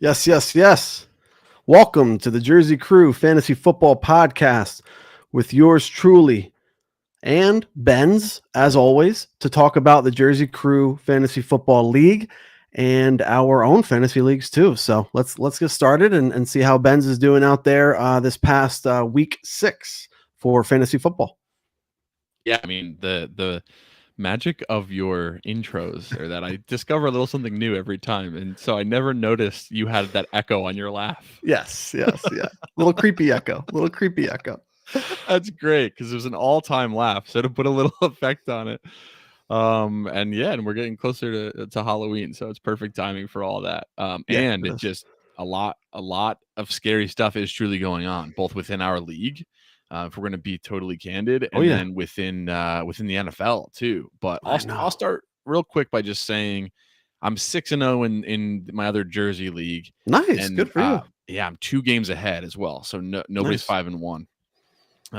Yes, yes, yes. Welcome to the Jersey Crew Fantasy Football Podcast with yours truly and Ben's, as always, to talk about the Jersey Crew Fantasy Football League and our own fantasy leagues too. So let's get started and see how Ben's is doing out there this past week 6 for fantasy football. Yeah, I mean the magic of your intros are that I discover a little something new every time, and so I never noticed you had that echo on your laugh. Yes, yes, yeah. Little creepy echo. Little creepy echo. That's great because it was an all-time laugh, so to put a little effect on it. And yeah, and we're getting closer to Halloween, so it's perfect timing for all that. Yeah, And it it is. just a lot of scary stuff is truly going on, both within our league, if we're going to be totally candid, Oh and yeah. then within the NFL too. But I I'll know. start real quick by just saying I'm 6-0 in my other Jersey league, Nice. and Good for you. yeah, I'm 2 games ahead as well. So nobody's Nice. 5-1.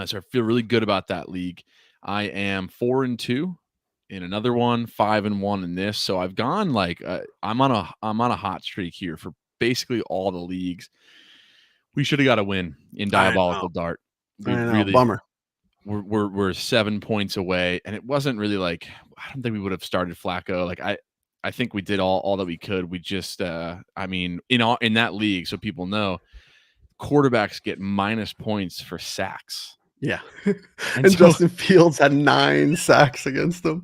So I feel really good about that league. I am 4-2 in another one, 5-1 in this. So I've gone like I'm on a hot streak here for basically all the leagues. We should have got a win in I know. Diabolical Dart. We I know. really Bummer. we're 7 points away, and it wasn't really like I don't think we would have started Flacco. Like I think we did all that we could. We just I mean in that league, so people know, quarterbacks get minus points for sacks. Yeah. And And so Justin Fields had 9 sacks against them.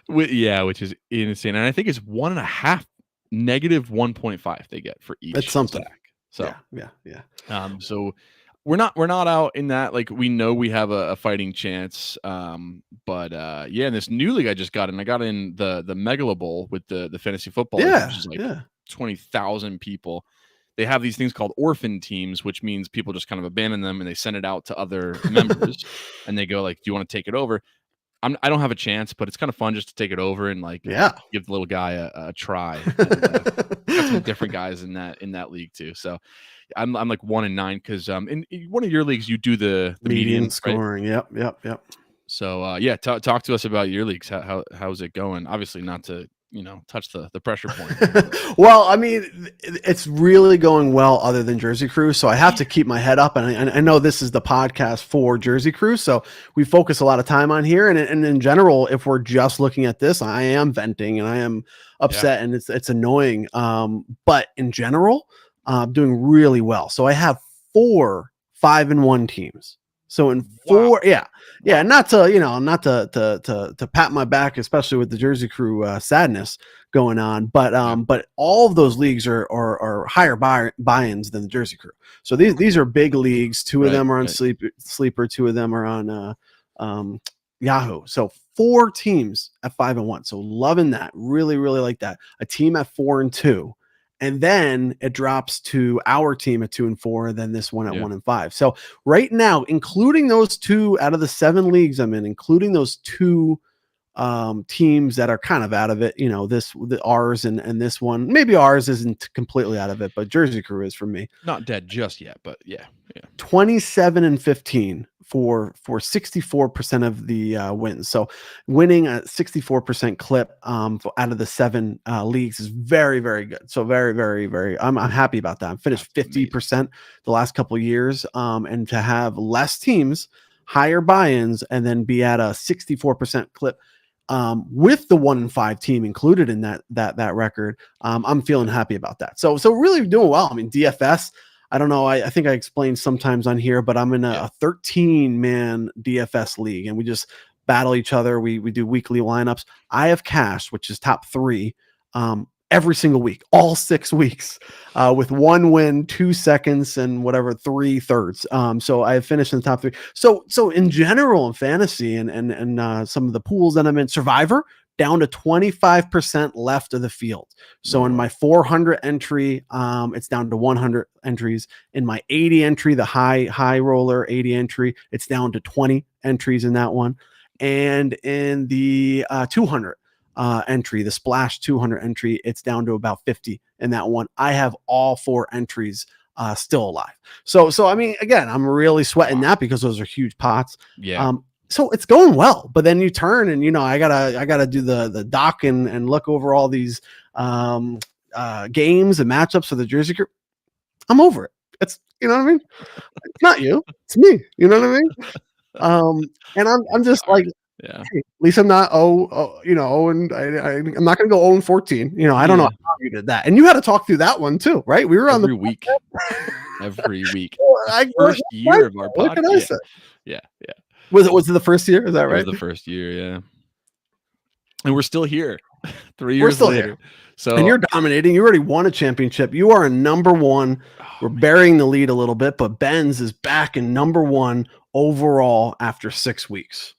yeah, which is insane. And I think it's 1.5 negative 1.5 they get for It's each something. sack. So Yeah. so we're not out in that. Like we know we have a fighting chance. But yeah, in this new league I just got in, I got in the Megala Bowl with the fantasy football league, which Yeah. is like Yeah. 20,000 people. They have these things called orphan teams, which means people just kind of abandon them and they send it out to other members and they go like, do you want to take it over? I don't have a chance, but it's kind of fun just to take it over and like Yeah. give the little guy a try. And got some different guys in that league too. So I'm like 1-9 because in one of your leagues you do the Median median, right? scoring. Yep. So yeah, talk to us about your leagues. How's it going? Obviously not to touch the pressure point here. But. Well, I mean, it's really going well other than Jersey Crew. So I have to keep my head up. And I know this is the podcast for Jersey Crew. So we focus a lot of time on here. And in general, if we're just looking at this, I am venting and I am upset and it's annoying. But in general, doing really well. So I have 4 5-1 teams. So in 4, Wow. yeah, Wow. not to pat my back, especially with the Jersey Crew sadness going on, Yeah. but all of those leagues are higher buy-ins than the Jersey Crew. So these are big leagues. 2 of Right. them are on Right. Sleeper, 2 of them are on Yahoo. So 4 teams at 5-1. So loving that, really like that. A team at 4-2. And then it drops to our team at 2-4, then this one at 1-5. So right now, including those 2 out of the 7 leagues I'm in, including those 2 teams that are kind of out of it, ours and this one, maybe ours isn't completely out of it, but Jersey Crew is for me. Not dead just yet, but yeah. 27-15 for 64% of the wins. So winning a 64% clip out of the 7 leagues is very good. So very I'm happy about that. I finished 50% the last couple of years, and to have less teams, higher buy-ins, and then be at a 64% clip with the 1-5 team included in that record. I'm feeling happy about that. So really doing well. I mean, DFS, I don't know. I think I explained sometimes on here, but I'm in a 13-man DFS league, and we just battle each other. We do weekly lineups. I have cash, which is top 3, every single week, all 6 weeks, with 1 win, 2 seconds, and whatever 3 thirds. So I have finished in the top 3. So in general in fantasy and some of the pools that I'm in, Survivor, down to 25% left of the field. So in my 400 entry, it's down to 100 entries. In my 80 entry, the high roller 80 entry, it's down to 20 entries in that one. And in the 200 entry, the splash 200 entry, it's down to about 50 in that one. I have all 4 entries still alive. So I mean, again, I'm really sweating that because those are huge pots. Yeah. So it's going well, but then you turn and I gotta do the doc and look over all these games and matchups for the Jersey Crew, I'm over it. It's, you know what I mean? It's not you, it's me. You know what I mean? And I'm just like, Yeah. hey, at least I'm not and I'm not gonna go 0-14. I don't know Yeah. how you did that. And you had to talk through that one too, right? We were on the Every week. Every week. I First year of our what can I podcast. say? Yeah. Was it the first year? Is that It was right? the first year, yeah. And we're still here 3 We're years still later. here. So And you're dominating. You already won a championship. You are a number one. We're burying the lead a little bit, but Benz is back in number one overall after 6 weeks.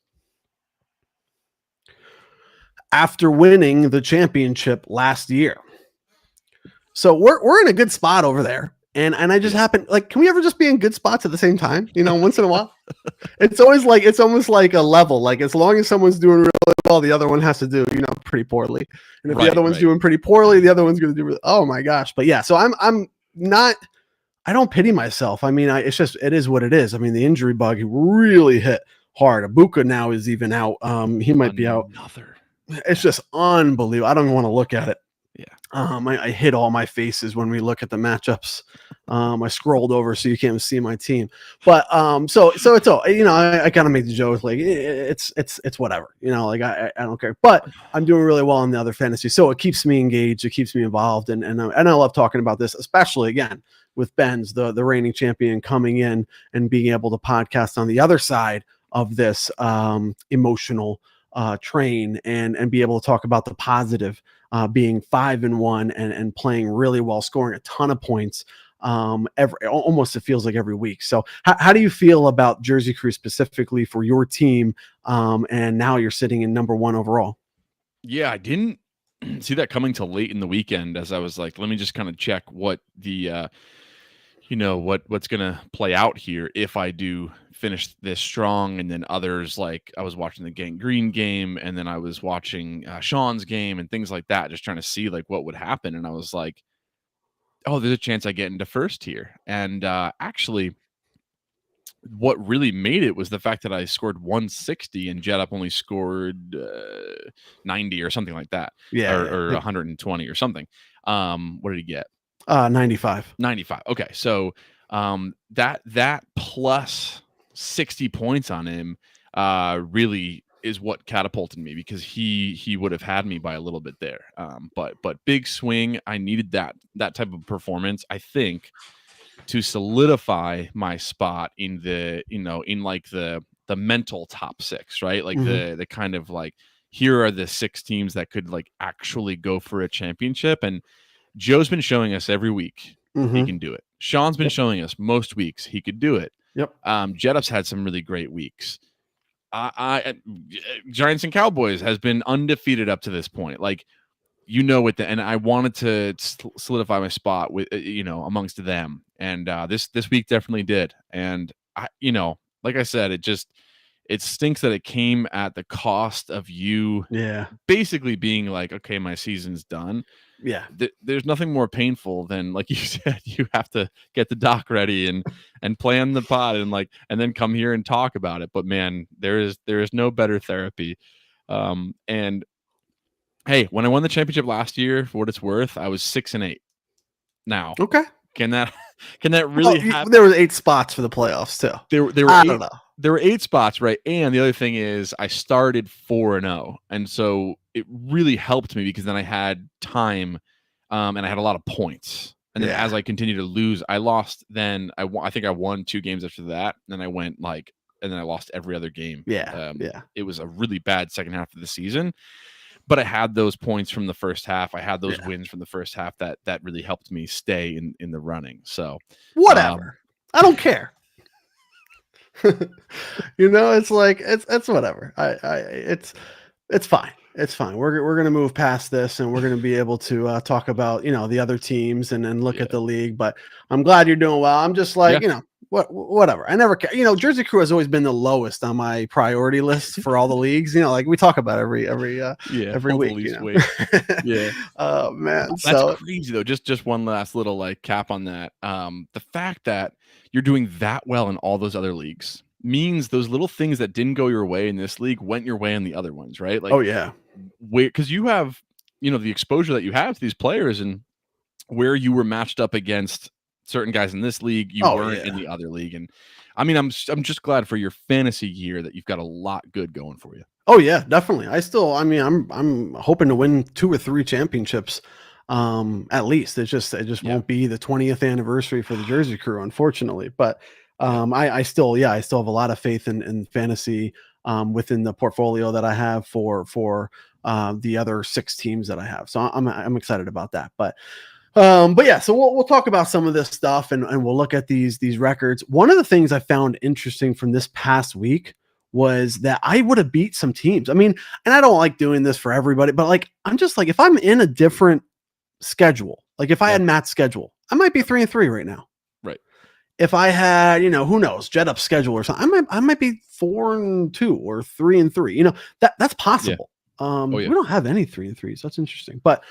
After winning the championship last year. So we're in a good spot over there. And I just happen, like, can we ever just be in good spots at the same time? Once in a while. It's almost like a level. Like, as long as someone's doing really well, the other one has to do, pretty poorly. And if the other one's doing pretty poorly, the other one's going to do oh my gosh. But yeah, so I'm not, I don't pity myself. I mean, it is what it is. I mean, the injury bug really hit hard. Ibuka now is even out. He might be out. It's just unbelievable. I don't want to look at it. Yeah. I hit all my faces when we look at the matchups. I scrolled over so you can't see my team, but so it's all, I kind of make the joke like it's whatever, like I don't care, but I'm doing really well in the other fantasy, so it keeps me engaged, it keeps me involved, and I love talking about this, especially again with Ben's the reigning champion coming in and being able to podcast on the other side of this emotional train and be able to talk about the positive, being 5-1 and playing really well, scoring a ton of points almost it feels like every week. So how do you feel about Jersey Crew specifically for your team? And now you're sitting in number one overall. Yeah, I didn't see that coming till late in the weekend, as I was like, let me just kind of check what the what's gonna play out here if I do finish this strong. And then others, like I was watching the Gang Green game, and then I was watching Sean's game and things like that, just trying to see like what would happen. And I was like, oh, there's a chance I get into first here. And actually, what really made it was the fact that I scored 160 and Jet Up only scored 90 or something like that. Yeah, or 120 or something. What did he get? 95. 95. Okay, so that plus 60 points on him really is what catapulted me, because he would have had me by a little bit there. But big swing. I needed that type of performance, I think, to solidify my spot in the in like the mental top six, right? Like the kind of like, here are the 6 teams that could like actually go for a championship. And Joe's been showing us every week he can do it. Sean's been showing us most weeks he could do it. Yep. Jetup's had some really great weeks. Giants and Cowboys has been undefeated up to this point. Like, and I wanted to solidify my spot with amongst them, and this week definitely did. And I, like I said, it stinks that it came at the cost of you, basically being like, okay, my season's done. Yeah. There's nothing more painful than, like you said, you have to get the doc ready and plan the pod and then come here and talk about it. But man, there is no better therapy. And hey, when I won the championship last year, for what it's worth, I was 6-8. Now, okay, can that really happen? There were 8 spots for the playoffs too. There were I 8, don't know. There were 8 spots, right? And the other thing is, I started 4-0, and so it really helped me, because then I had time, and I had a lot of points. And then as I continued to lose, I lost. Then I think I won 2 games after that. And then I went and then I lost every other game. It was a really bad second half of the season. But I had those points from the first half. I had those wins from the first half that really helped me stay in the running. So whatever, I don't care. It's like it's whatever. It's fine. It's fine. We're gonna move past this, and we're gonna be able to talk about the other teams and look at the league. But I'm glad you're doing well. I'm just like whatever. I never care. Jersey Crew has always been the lowest on my priority list for all the leagues. Like we talk about every week. Yeah. Oh man, that's crazy though. Just one last little like cap on that. The fact that you're doing that well in all those other leagues means those little things that didn't go your way in this league went your way in the other ones, right? Like, oh yeah, because you have the exposure that you have to these players, and where you were matched up against certain guys in this league, you Oh weren't in yeah. the other league. And I mean, I'm just glad for your fantasy year that you've got a lot good going for you. Oh yeah, definitely. I mean, I'm hoping to win 2 or 3 championships, at least. It just Yeah. won't be the 20th anniversary for the Jersey Crew, unfortunately. But Yeah. I still, yeah, I still have a lot of faith in fantasy within the portfolio that I have for the other 6 teams that I have. So I'm excited about that. But yeah, so we'll talk about some of this stuff and we'll look at these records. One of the things I found interesting from this past week was that I would have beat some teams. I mean, and I don't like doing this for everybody, but like I'm just like if I'm in a different schedule, like if I Yeah. had Matt's schedule, I might be 3-3 right now. Right. If I had, who knows, Jet Up's schedule or something, I might be 4-2 or 3-3. That's Yeah. possible. Oh yeah. We don't have any 3-3s. That's interesting, but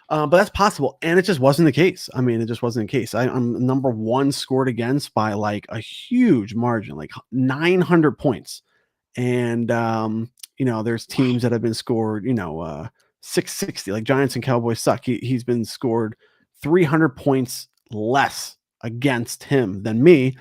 that's possible, and it just wasn't the case. I mean, it just wasn't the case. I'm number one scored against by like a huge margin, like 900 points, and there's Wow. teams that have been scored, 660, like Giants and Cowboys suck. He's been scored 300 points less against him than me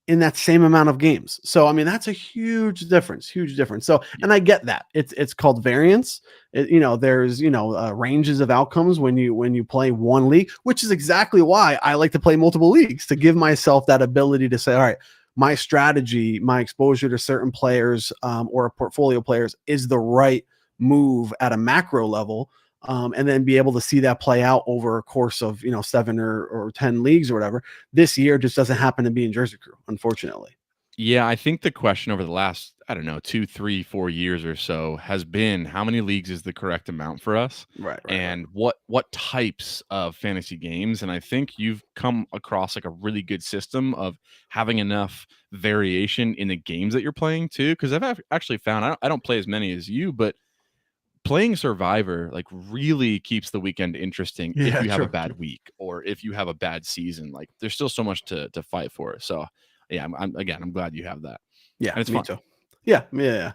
in that same amount of games. So I mean that's a huge difference, huge difference. So Yeah. and I get that it's called variance. There's ranges of outcomes when you play one league, which is exactly why I like to play multiple leagues to give myself that ability to say, all right, my strategy, my exposure to certain players or portfolio players is the right move at a macro level. And then be able to see that play out over a course of 7 or 10 leagues or whatever. This year just doesn't happen to be in Jersey Crew, unfortunately. Yeah, I think the question over the last, I don't know, 2, 3, 4 years or so has been how many leagues is the correct amount for us, Right, right, right. and what types of fantasy games. And I think you've come across like a really good system of having enough variation in the games that you're playing too. Because actually found I don't play as many as you, but playing Survivor like really keeps the weekend interesting if Yeah, you have a true, bad true. week or if you have a bad season. Like there's still so much to fight for. So yeah, I'm glad you have that, Yeah, and it's me fun. too. Yeah, yeah, yeah.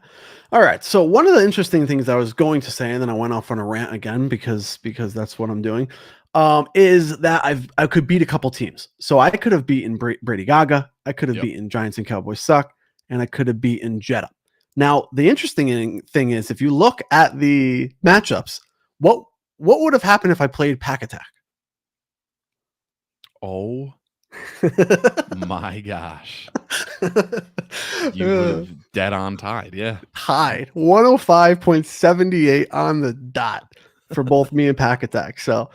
All right. So one of the interesting things I was going to say, and then I went off on a rant again because that's what I'm doing, is that I could beat a couple teams. So I could have beaten Brady Gaga, I could have Yep. beaten Giants and Cowboys suck, and I could have beaten Jetta. Now the interesting thing is, if you look at the matchups, what what would have happened if I played Pack Attack? Oh my gosh. You would have dead on tied. Yeah. Tied 105.78 on the dot for both me and Pack Attack. So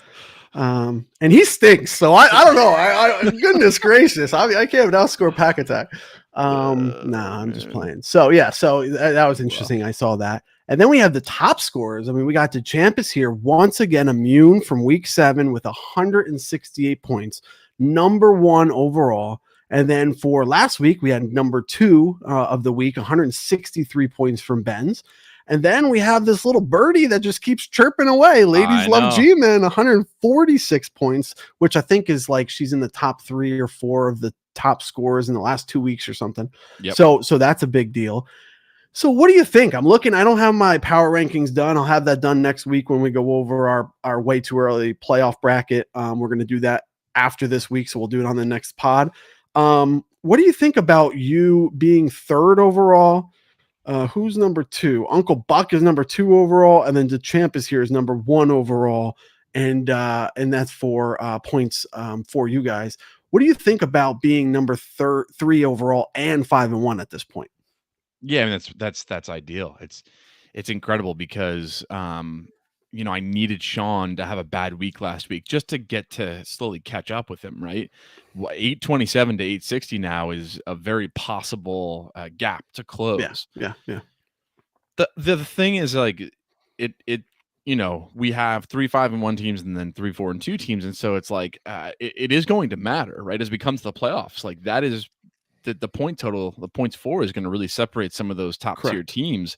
and he stinks. So I don't know. Goodness gracious, I can't outscore Pack Attack. Nah, I'm just Man. playing. So yeah, so that was That's interesting. rough. I saw that, and then we have the top scorers. I mean, we got DeChampas here once again, immune from Week 7 with 168 points, number one overall. And then for last week, we had number two of the week, 163 points from Benz. And then we have this little birdie that just keeps chirping away. Ladies I love know. G-Man, 146 points, which I think is like she's in the top 3 or 4 of the top scores in the last 2 weeks or something. Yep. So that's a big deal. So what do you think? I'm looking. I don't have my power rankings done. I'll have that done next week when we go over our way too early playoff bracket. We're going to do that after this week, so we'll do it on the next pod. What do you think about you being third overall? Who's number 2? Uncle Buck is number 2 overall, and then DeChamp is here is number 1 overall, and that's for points for you guys. What do you think about being number 3 overall and 5-1 at this point? Yeah, I mean that's ideal. It's incredible because I needed Sean to have a bad week last week just to get to slowly catch up with him, right? 827 to 860 now is a very possible gap to Yeah, close. yeah, yeah. The thing is like it we have 3, 5, and 1 teams and then 3, 4, and 2 teams, and so it's like it is going to matter, right? As it becomes the playoffs, like that is the point total, the points for is going to really separate some of those top tier Correct. teams.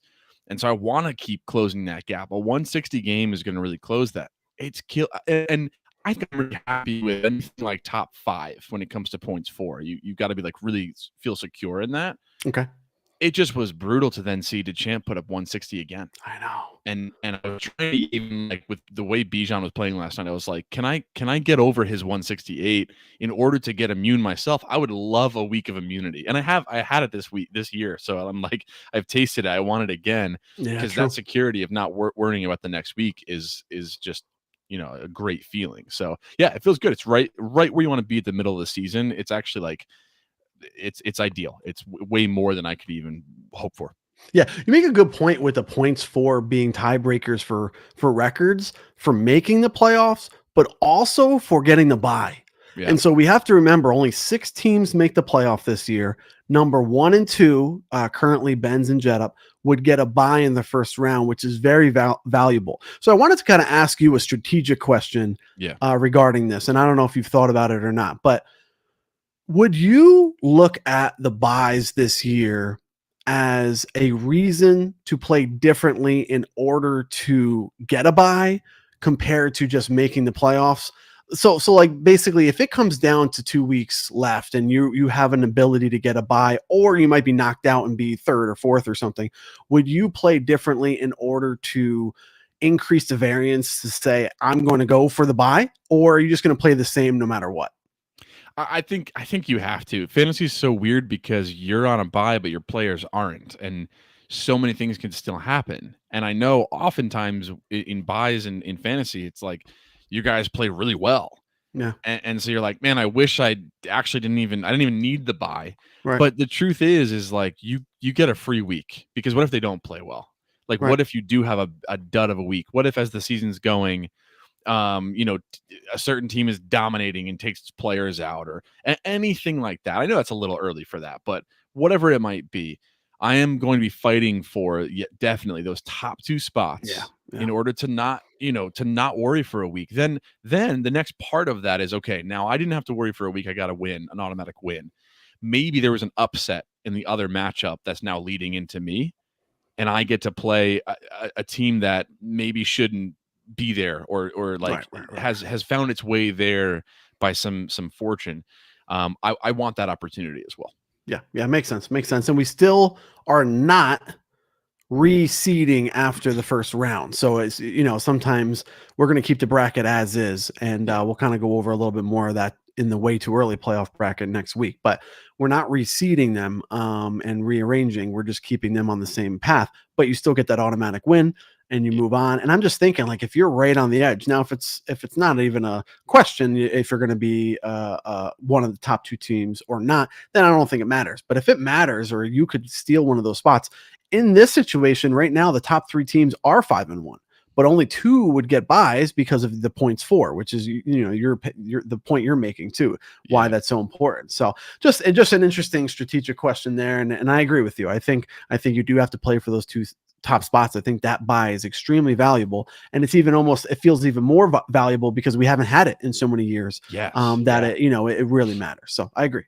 And so I want to keep closing that gap. A 160 game is going to really close that. It's kill, and I think I'm really happy with anything like top 5 when it comes to points for. You've got to be like really feel secure in that. Okay. it just was brutal to then see DeChamp put up 160 again. I know. And I was trying to even like with the way Bijan was playing last night, I was like, can I get over his 168 in order to get immune myself? I would love a week of immunity. And I had it this year. So I'm like, I've tasted it. I want it again Yeah, because true. that security of not worrying about the next week is just, a great feeling. So yeah, it feels good. It's right where you want to be at the middle of the season. It's actually like, it's ideal. It's way more than I could even hope for. Yeah, you make a good point with the points for being tiebreakers for records, for making the playoffs, but also for getting the bye. Yeah. And so we have to remember only 6 teams make the playoff this year. Number 1 and 2, currently Benz and Jet Up, would get a bye in the first round, which is very valuable. So I wanted to kind of ask you a strategic question regarding this. And I don't know if you've thought about it or not, but would you look at the buys this year as a reason to play differently in order to get a buy compared to just making the playoffs? So like basically if it comes down to 2 weeks left and you have an ability to get a buy, or you might be knocked out and be third or fourth or something, would you play differently in order to increase the variance to say I'm going to go for the buy, or are you just going to play the same no matter what? I think you have to. Fantasy is so weird because you're on a bye, but your players aren't, and so many things can still happen. And I know oftentimes in buys and in fantasy, it's like you guys play really well, Yeah. and so you're like, man, I wish I actually didn't even need the buy. Right. But the truth is like you get a free week, because what if they don't play well? Like, Right. what if you do have a dud of a week? What if as the season's going, a certain team is dominating and takes its players out, or anything like that? I know that's a little early for that, but whatever it might be, I am going to be fighting for definitely those top 2 spots in order to not worry for a week. Then the next part of that is, okay, now I didn't have to worry for a week. I got to win, an automatic win. Maybe there was an upset in the other matchup that's now leading into me, and I get to play a team that maybe shouldn't be there, or like Right. has found its way there by some fortune. I want that opportunity as well. Yeah, makes sense. And we still are not reseeding after the first round. So it's, sometimes we're going to keep the bracket as is, and we'll kind of go over a little bit more of that in the way too early playoff bracket next week. But we're not reseeding them and rearranging. We're just keeping them on the same path, but you still get that automatic win and you move on. And I'm just thinking, like, if you're right on the edge now, if it's not even a question if you're going to be one of the top 2 teams or not, then I don't think it matters. But if it matters, or you could steal one of those spots in this situation right now, the top 3 teams are 5-1, but only 2 would get buys because of the points for, which is your the point you're making too, why that's so important. So just an interesting strategic question there, and I agree with you. I think you do have to play for those 2 top spots. I think that buy is extremely valuable, and it's even it feels even more valuable because we haven't had it in so many years. It really matters. So I agree.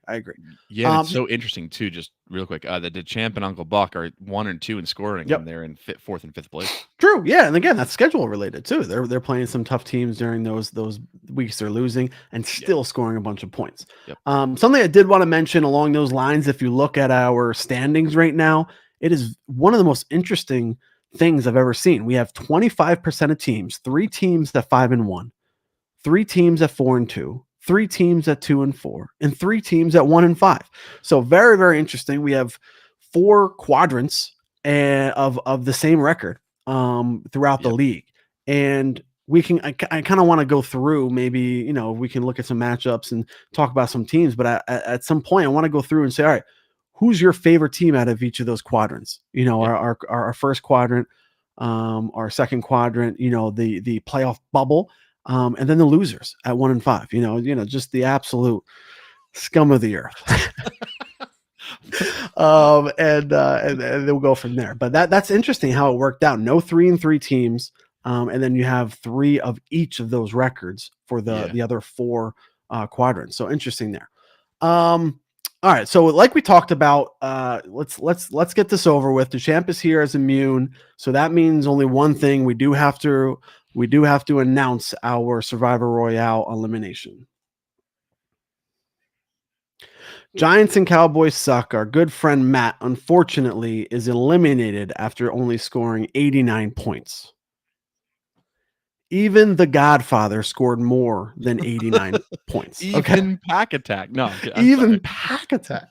Yeah, it's so interesting too. Just real quick, the DeChamp and Uncle Buck are 1 and 2 in scoring, and they're in 4th and 5th place. True, yeah, and again, that's schedule related too. They're playing some tough teams during those weeks they're losing, and still scoring a bunch of points. Something I did want to mention along those lines, if you look at our standings right now, it is one of the most interesting things I've ever seen. We have 25% of teams, 3 teams at 5-1, 3 teams at 4-2, 3 teams at 2-4, and 3 teams at 1-5. So very, very interesting. We have 4 quadrants of the same record throughout the league. And I kind of want to go through, maybe, we can look at some matchups and talk about some teams, but at some point I want to go through and say, all right, who's your favorite team out of each of those quadrants? Our first quadrant, our second quadrant, the playoff bubble, and then the losers at 1-5, just the absolute scum of the earth. And we'll go from there. But that's interesting how it worked out. No 3-3 teams. And then you have 3 of each of those records for the other 4 quadrants. So interesting there. All right, so like we talked about, let's get this over with. DeChamp is here as immune, so that means only one thing: we do have to announce our Survivor Royale elimination. Giants and Cowboys suck. Our good friend Matt, unfortunately, is eliminated after only scoring 89 points. Even the Godfather scored more than 89 points. Okay. Even Pack Attack. No, I'm Even sorry. Pack Attack.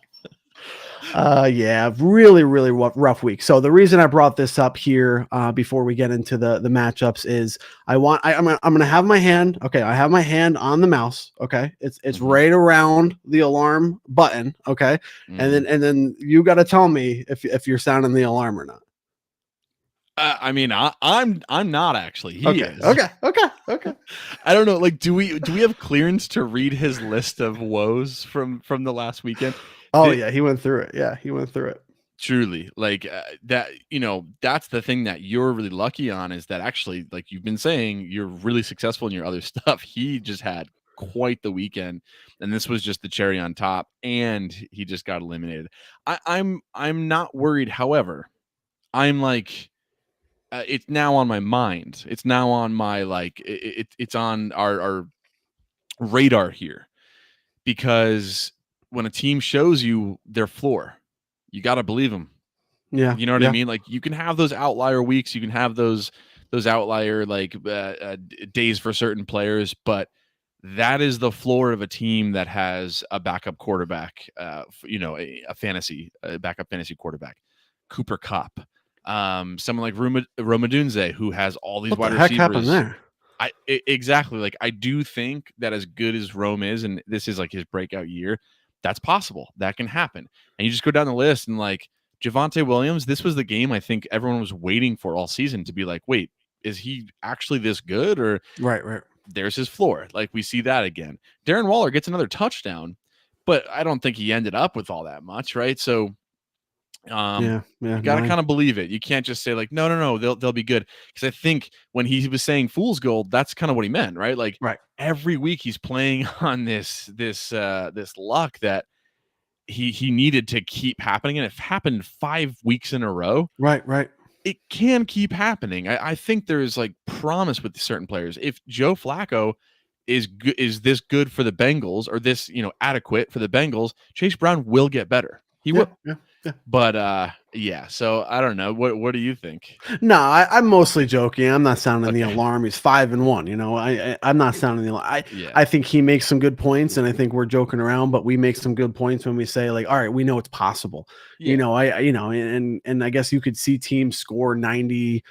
Yeah, really, really rough week. So the reason I brought this up here before we get into the matchups is I'm gonna have my hand. Okay, I have my hand on the mouse. Okay, it's Mhm, right around the alarm button. Okay, mhm. and then you got to tell me if you're sounding the alarm or not. I mean, I'm not actually. He Okay, is. okay, okay, okay. I don't know. Like, do we have clearance to read his list of woes from the last weekend? Oh The yeah, he went through it. Yeah, he went through it. Truly, like that. That's the thing that you're really lucky on is that actually, like you've been saying, you're really successful in your other stuff. He just had quite the weekend, and this was just the cherry on top, and he just got eliminated. I'm not worried. However, I'm like it's now on my mind. It's now on my like it's on our radar here because when a team shows you their floor, you got to believe them. Yeah, You know what I yeah, mean? Like you can have those outlier weeks, you can have those outlier like days for certain players, but that is the floor of a team that has a backup quarterback, a fantasy backup fantasy quarterback, Cooper Cup, someone like Romadunze, who has all these what the wide heck happened receivers. there? Exactly. Like I do think that as good as Rome is, and this is like his breakout year, that's possible. That can happen. And you just go down the list and like Javonte Williams, this was the game I think everyone was waiting for all season to be like, wait, is he actually this good? Or Right, right. there's his floor. Like we see that again. Darren Waller gets another touchdown, but I don't think he ended up with all that much, right? So Yeah, yeah, you got to 9. kind of believe it. You can't just say like, no, they'll be good. Because I think when he was saying fool's gold, that's kind of what he meant, right? Like Right, every week he's playing on this luck that he needed to keep happening, and it happened 5 weeks in a row. right, right. It can keep happening. I think there's like promise with certain players. If Joe Flacco is this good for the Bengals or this adequate for the Bengals, Chase Brown will get better. He Yeah, will. yeah, yeah. But yeah, so I don't know. What do you think? No, I'm mostly joking. I'm not sounding the Okay. alarm. He's 5-1. I'm not sounding the alarm. Yeah. I think he makes some good points, and I think we're joking around, but we make some good points when we say like, all right, we know it's possible. Yeah. And I guess you could see teams score 90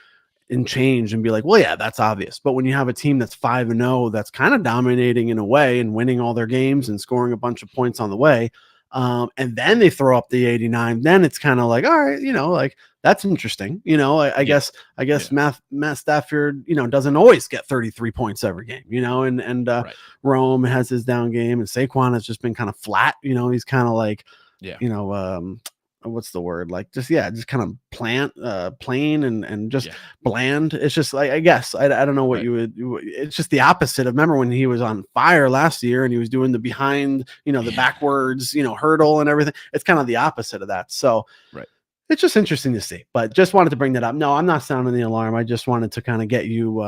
and change and be like, well, yeah, that's obvious. But when you have a team that's 5-0, that's kind of dominating in a way and winning all their games and scoring a bunch of points on the way, and then they throw up the 89, then it's kind of like, all right, like that's interesting. I Yeah. guess Yeah. Matt Stafford, doesn't always get 33 points every game, and Right. Rome has his down game, and Saquon has just been kind of flat. He's kind of like, Yeah. you know, what's the word? Like just kind of plain and just Yeah. bland. It's just like, I guess, I don't know what Right. it's just the opposite of, remember when he was on fire last year and he was doing the behind, the Yeah. backwards, hurdle and everything. It's kind of the opposite of that. So Right. it's just interesting to see, but just wanted to bring that up. No, I'm not sounding the alarm. I just wanted to kind of get you,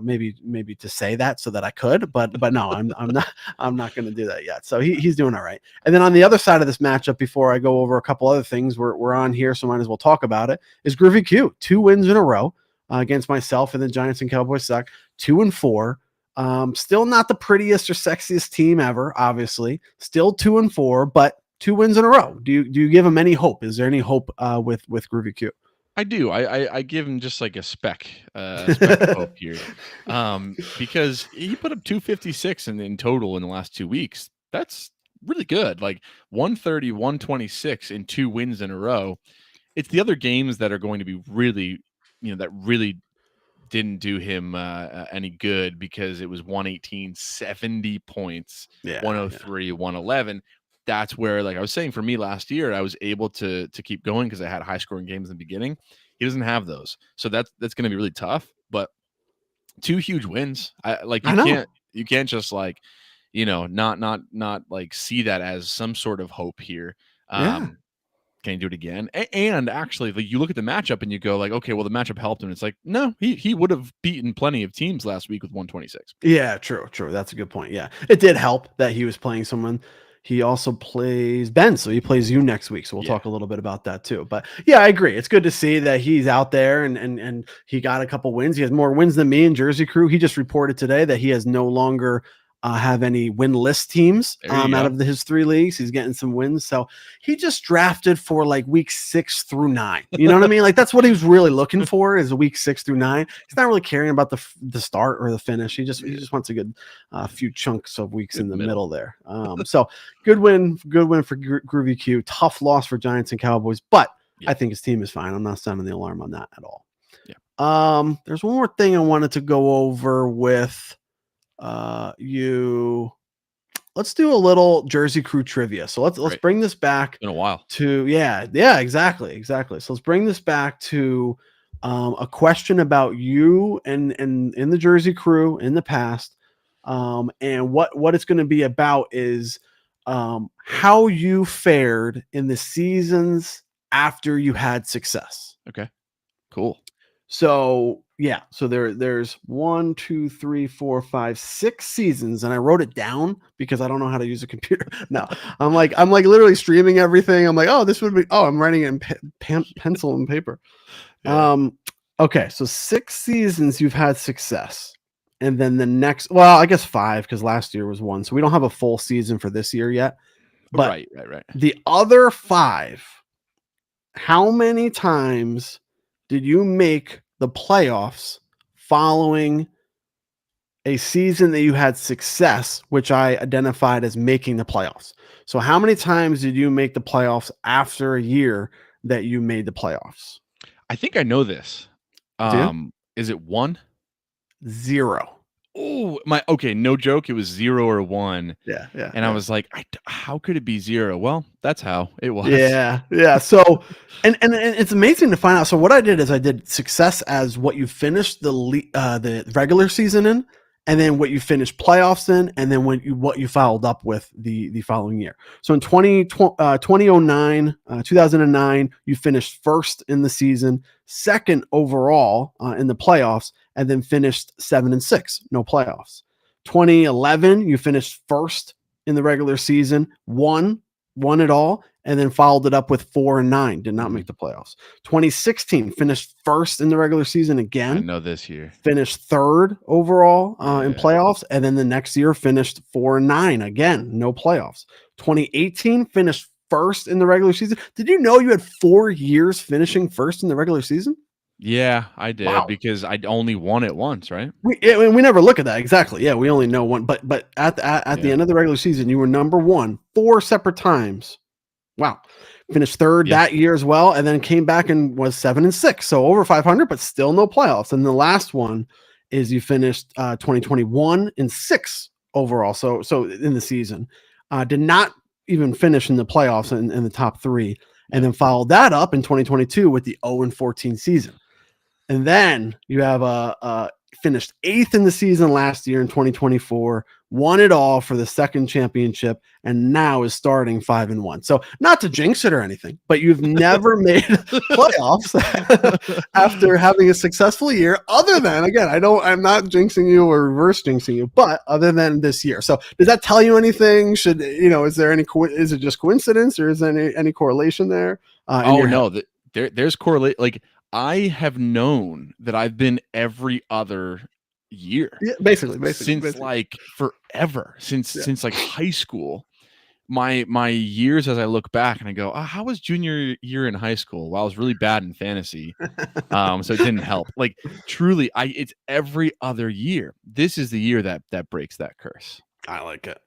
maybe to say that so that I could, but no, I'm not going to do that yet. So he's doing all right. And then on the other side of this matchup, before I go over a couple other things, we're on here, so might as well talk about it. Is Groovy Q 2 wins in a row against myself and the Giants and Cowboys suck 2-4. Still not the prettiest or sexiest team ever, obviously. Still 2-4, but 2 wins in a row. Do you give him any hope? Is there any hope with Groovy Q? I do. I give him just like a speck of hope here, because he put up 256 in total in the last 2 weeks. That's really good. Like 130, 126 in 2 wins in a row. It's the other games that are going to be really, that really didn't do him any good because it was 118, 70 points, Yeah, yeah. 103, 111. That's where, like I was saying, for me last year, I was able to keep going because I had high scoring games in the beginning. He doesn't have those, so that's going to be really tough. But 2 huge wins, I like I know. you can't just like not like see that as some sort of hope here. Yeah. Can he do it again? And actually, like you look at the matchup and you go like, okay, well the matchup helped him. It's like, no, he would have beaten plenty of teams last week with 126. Yeah, true, true. That's a good point. Yeah. It did help that he was playing someone, He also plays Ben, so he plays you next week. So we'll Yeah. talk a little bit about that too. But yeah, I agree. It's good to see that he's out there and he got a couple wins. He has more wins than me in Jersey Crew. He just reported today that he has no longer have any winless teams out of his 3 leagues. He's getting some wins. So he just drafted for like week 6 through 9. You know what I mean? Like that's what he was really looking for is week 6 through 9. He's not really caring about the start or the finish. He just wants a good few chunks of weeks in the middle there. So good win for Groovy Q. Tough loss for Giants and Cowboys, but I think his team is fine. I'm not sounding the alarm on that at all. Yeah. There's one more thing I wanted to go over with you. Let's do a little Jersey Crew trivia. So let's bring this back in a while to exactly. So let's bring this back to a question about you and in the Jersey Crew in the past. And what it's going to be about is how you fared in the seasons after you had success. Okay, cool. So yeah, so there's 1, 2, 3, 4, 5, 6 seasons, and I wrote it down because I don't know how to use a computer. No, I'm like literally streaming everything. I'm like, oh, this would be. Oh, I'm writing it in pencil and paper. Yeah. Okay, so 6 seasons you've had success, and then the next, well, I guess 5 because last year was 1, so we don't have a full season for this year yet. But right. The other 5, how many times did you make the playoffs following a season that you had success, which I identified as making the playoffs? So how many times did you make the playoffs after a year that you made the playoffs? I think I know this. Is it 1? 0. Oh, no joke. It was 0 or 1. Yeah. And I was like, how could it be 0? Well, that's how it was. Yeah. So, and it's amazing to find out. So what I did is I did success as what you finished the regular season in, and then what you finished playoffs in, and then what you followed up with the following year. So in 2009, you finished first in the season, second overall in the playoffs, and then finished 7-6, no playoffs. 2011, you finished first in the regular season, won it all, and then followed it up with 4-9, did not make the playoffs. 2016 finished first in the regular season again. I know this year. Finished third overall in playoffs, and then the next year finished 4-9 again, no playoffs. 2018 finished first in the regular season. Did you know you had 4 years finishing first in the regular season? Yeah, I did because I only won it once, right? We never look at that exactly. Yeah, we only know one, but at the end of the regular season, you were number 1 4 separate times. Wow, finished third that year as well, and then came back and was 7-6, so over 500, but still no playoffs. And the last one is you finished 2021 in 6 overall. So in the season, did not even finish in the playoffs in the top 3, and then followed that up in 2022 with the 0-14 season. And then you have finished 8th in the season last year in 2024, won it all for the second championship, and now is starting 5-1. So not to jinx it or anything, but you've never made playoffs after having a successful year. Other than, again, I'm not jinxing you or reverse jinxing you, but other than this year. So does that tell you anything? Is there is it just coincidence, or is there any correlation there? No, there's correlate. Like, I have known that I've been every other year. Yeah, basically. Like forever. Since like high school. My years as I look back and I go, how was junior year in high school? Well, I was really bad in fantasy. So it didn't help. Like truly, it's every other year. This is the year that breaks that curse. I like it.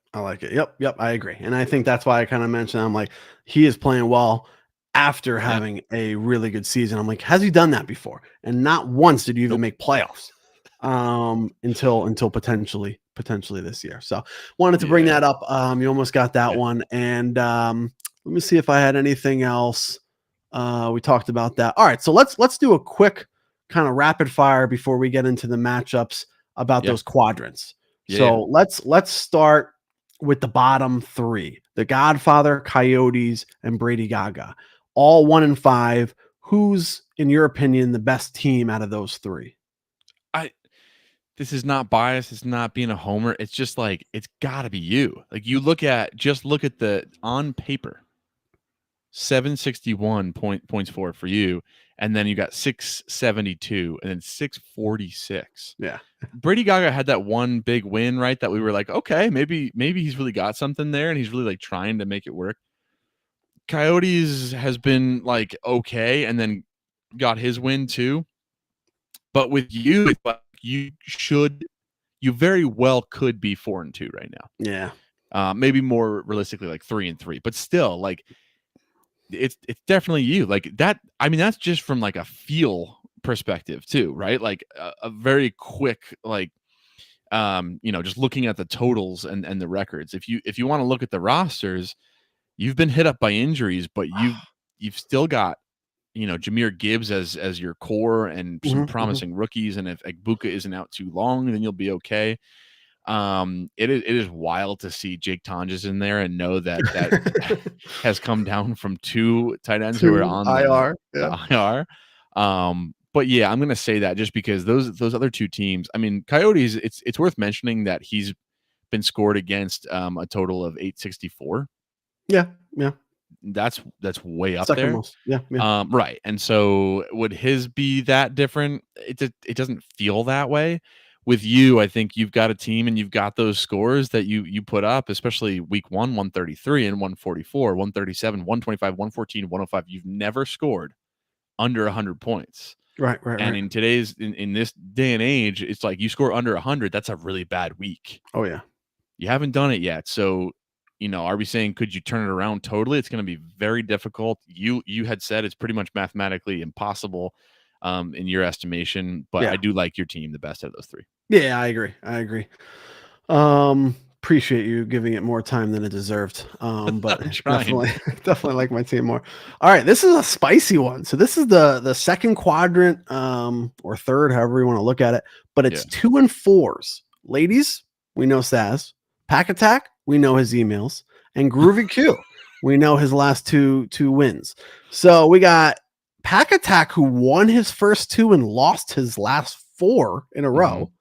Yep, I agree. And I think that's why I kind of mentioned, I'm like, he is playing well after having a really good season. I'm like, has he done that before? And not once did you even make playoffs until potentially this year. So wanted to bring that up. You almost got that one. And let me see if I had anything else. We talked about that. All right, so let's do a quick kind of rapid fire before we get into the matchups about those quadrants. So let's start with the bottom 3: the Godfather, Coyotes, and Brady Gaga. All 1-5. Who's, in your opinion, the best team out of those 3? this is not bias. It's not being a homer. It's just like, it's got to be you. Like, look at the on paper, 761 points for you. And then you got 672 and then 646. Yeah. Brady Gaga had that one big win, right? That we were like, okay, maybe he's really got something there and he's really like trying to make it work. Coyotes has been like okay, and then got his win too. But with you, it's like you very well could be 4-2 right now. Yeah. Maybe more realistically like 3-3, but still, like, it's definitely you. Like that. I mean, that's just from like a feel perspective too, right? Like a very quick, like, just looking at the totals and the records. If you want to look at the rosters, you've been hit up by injuries, but you've still got, Jahmyr Gibbs as your core and some promising rookies. And if Egbuka isn't out too long, then you'll be okay. It is wild to see Jake Tonjes in there and know that has come down from 2 tight ends who are on IR. the IR. But yeah, I'm gonna say that just because those other 2 teams. I mean, Coyotes. It's worth mentioning that he's been scored against a total of 864. Yeah. That's way up Second there. most. Yeah. Right. And so would his be that different? It doesn't feel that way. With you, I think you've got a team and you've got those scores that you put up, especially week 1, 133 and 144, 137, 125, 114, 105. You've never scored under 100 points. Right. And in today's in this day and age, it's like you score under 100, that's a really bad week. Oh yeah. You haven't done it yet. So, are we saying could you turn it around totally? It's going to be very difficult. You had said it's pretty much mathematically impossible in your estimation, but Yeah. I do like your team the best out of those 3. Yeah, I agree. Appreciate you giving it more time than it deserved. But definitely like my team more. All right, this is a spicy one. So this is the second quadrant, or third, however you want to look at it. But it's 2 and 4s. Ladies, we know Saz. Pack Attack, we know his emails. And Groovy Q, we know his last two wins. So we got Pack Attack, who won his first 2 and lost his last 4 in a row.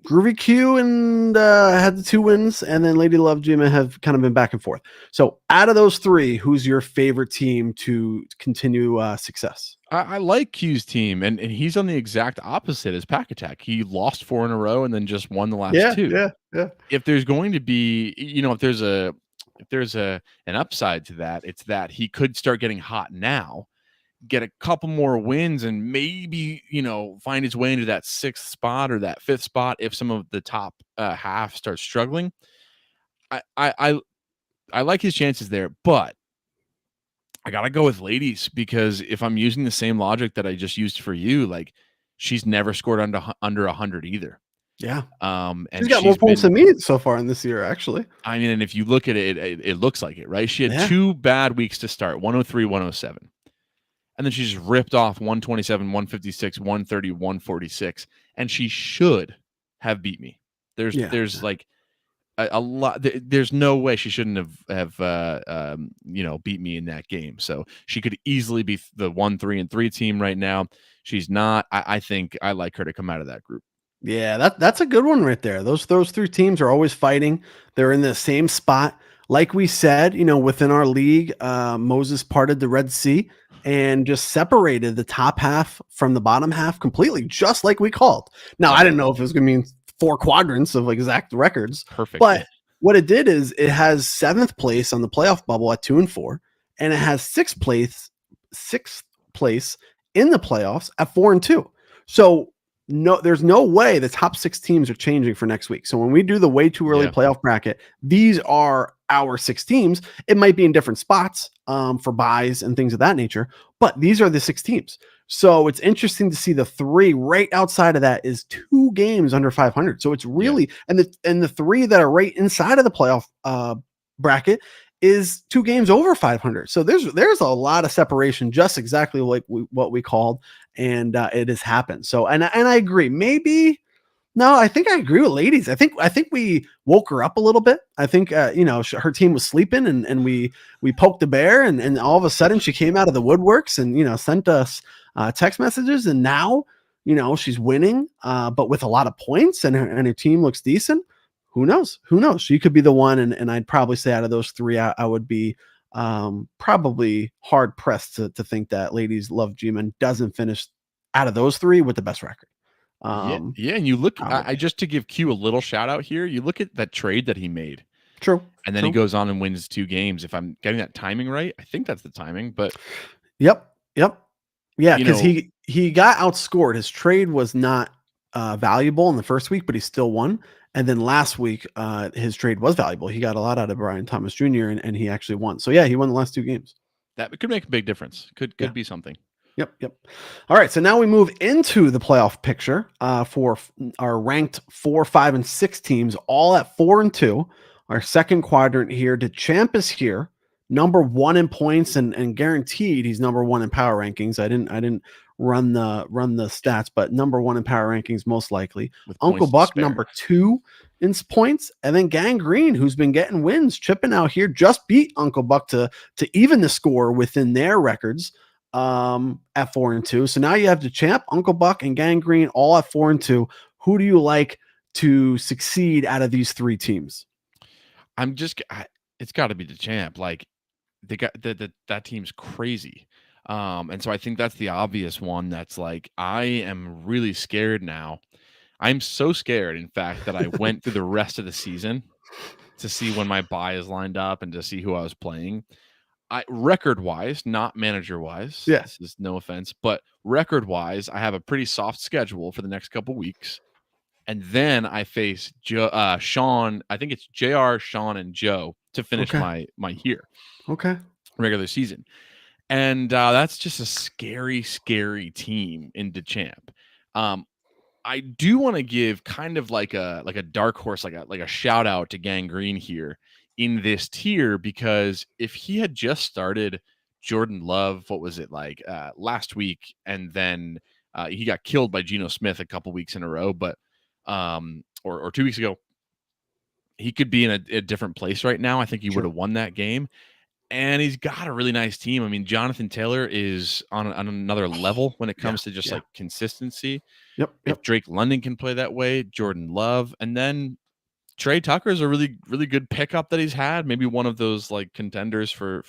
Groovy Q and had the 2 wins, and then Lady Love Jima have kind of been back and forth. So out of those 3, who's your favorite team to continue success? I like Q's team, and he's on the exact opposite as Pack Attack. He lost 4 in a row and then just won the last 2. Yeah. If there's going to be, if there's an upside to that, it's that he could start getting hot now, get a couple more wins, and maybe find his way into that 6th spot or that 5th spot if some of the top half starts struggling. I like his chances there, but I gotta go with Ladies, because if I'm using the same logic that I just used for you, like, she's never scored under 100 either. Yeah. And she's got more points than me so far in this year, actually. I mean, and if you look at it, it looks like it, right? She had 2 bad weeks to start, 103, 107. And then she just ripped off 127, 156, 130, 146. And she should have beat me. There's like a lot. There's no way she shouldn't have beat me in that game. So she could easily be the 1-3-3 team right now. She's not. I think I like her to come out of that group. Yeah, that's a good one right there. Those 3 teams are always fighting. They're in the same spot. Like we said, within our league, Moses parted the Red Sea and just separated the top half from the bottom half completely, just like we called. Now, I didn't know if it was going to mean 4 quadrants of exact records. Perfect. But what it did is it has 7th place on the playoff bubble at 2 and 4, and it has 6th place in the playoffs at 4 and 2. So there's no way the top 6 teams are changing for next week. So when we do the way too early playoff bracket, these are our 6 teams. It might be in different spots for buys and things of that nature, but these are the 6 teams. So it's interesting to see the 3 right outside of that is 2 games under 500. So it's really, and the 3 that are right inside of the playoff bracket is 2 games over 500. So there's a lot of separation, just exactly like what we called, and it has happened. So and I agree. No, I think I agree with Ladies. I think we woke her up a little bit. I think her team was sleeping, and we poked the bear, and all of a sudden she came out of the woodworks and sent us text messages, and now she's winning, but with a lot of points, and her team looks decent. Who knows? Who knows? She could be the one, and I'd probably say out of those three, I would be probably hard pressed to think that Ladies Love G-Man doesn't finish out of those three with the best record. Yeah, yeah, and you look. I Probably. just to give Q a little shout out here. You look at that trade that he made, True. and then he True. goes on and wins 2 games. If I'm getting that timing right, I think that's the timing. But Yep. Yep. Yeah, you because know he got outscored. His trade was not valuable in the first week, but he still won. And then last week, his trade was valuable. He got a lot out of Brian Thomas Jr. and he actually won. So yeah, he won the last 2 games. that could make a big difference. Could Yeah. be something. Yep. Yep. All right. So now we move into the playoff picture for our ranked 4, 5, and 6 teams, all at 4 and 2. Our second quadrant here. DeChamp is here, number 1 in points, and guaranteed he's number 1 in power rankings. I didn't run the stats, but number 1 in power rankings most likely. With Uncle points to Buck spare. number 2 in points, and then Gang Green, who's been getting wins, chipping out here, just beat Uncle Buck to even the score within their records at 4 and 2. So now you have DeChamp, Uncle Buck, and Gang Green all at 4 and 2. Who do you like to succeed out of these 3 teams? It's got to be DeChamp. Like they got that team's crazy. And so I think that's the obvious one. That's like, I am really scared now. I'm so scared, in fact, that I went through the rest of the season to see when my bye is lined up and to see who I was playing. Record wise, not manager wise. Yeah. This is no offense, but record wise, I have a pretty soft schedule for the next couple weeks. And then I face Sean. I think it's JR, Sean, and Joe to finish my year. Okay. Regular season. And that's just a scary, scary team in DeChamp. I do want to give kind of like a dark horse, like a shout out to Gang Green here in this tier, because if he had just started Jordan Love, what was it like last week, and then he got killed by Geno Smith a couple weeks in a row, but or 2 weeks ago, he could be in a different place right now. I think he would have won that game. And he's got a really nice team. I mean, Jonathan Taylor is on another level when it comes to just like consistency. Yep. If Drake London can play that way, Jordan Love, and then Trey Tucker is a really, really good pickup that he's had. Maybe one of those like contenders for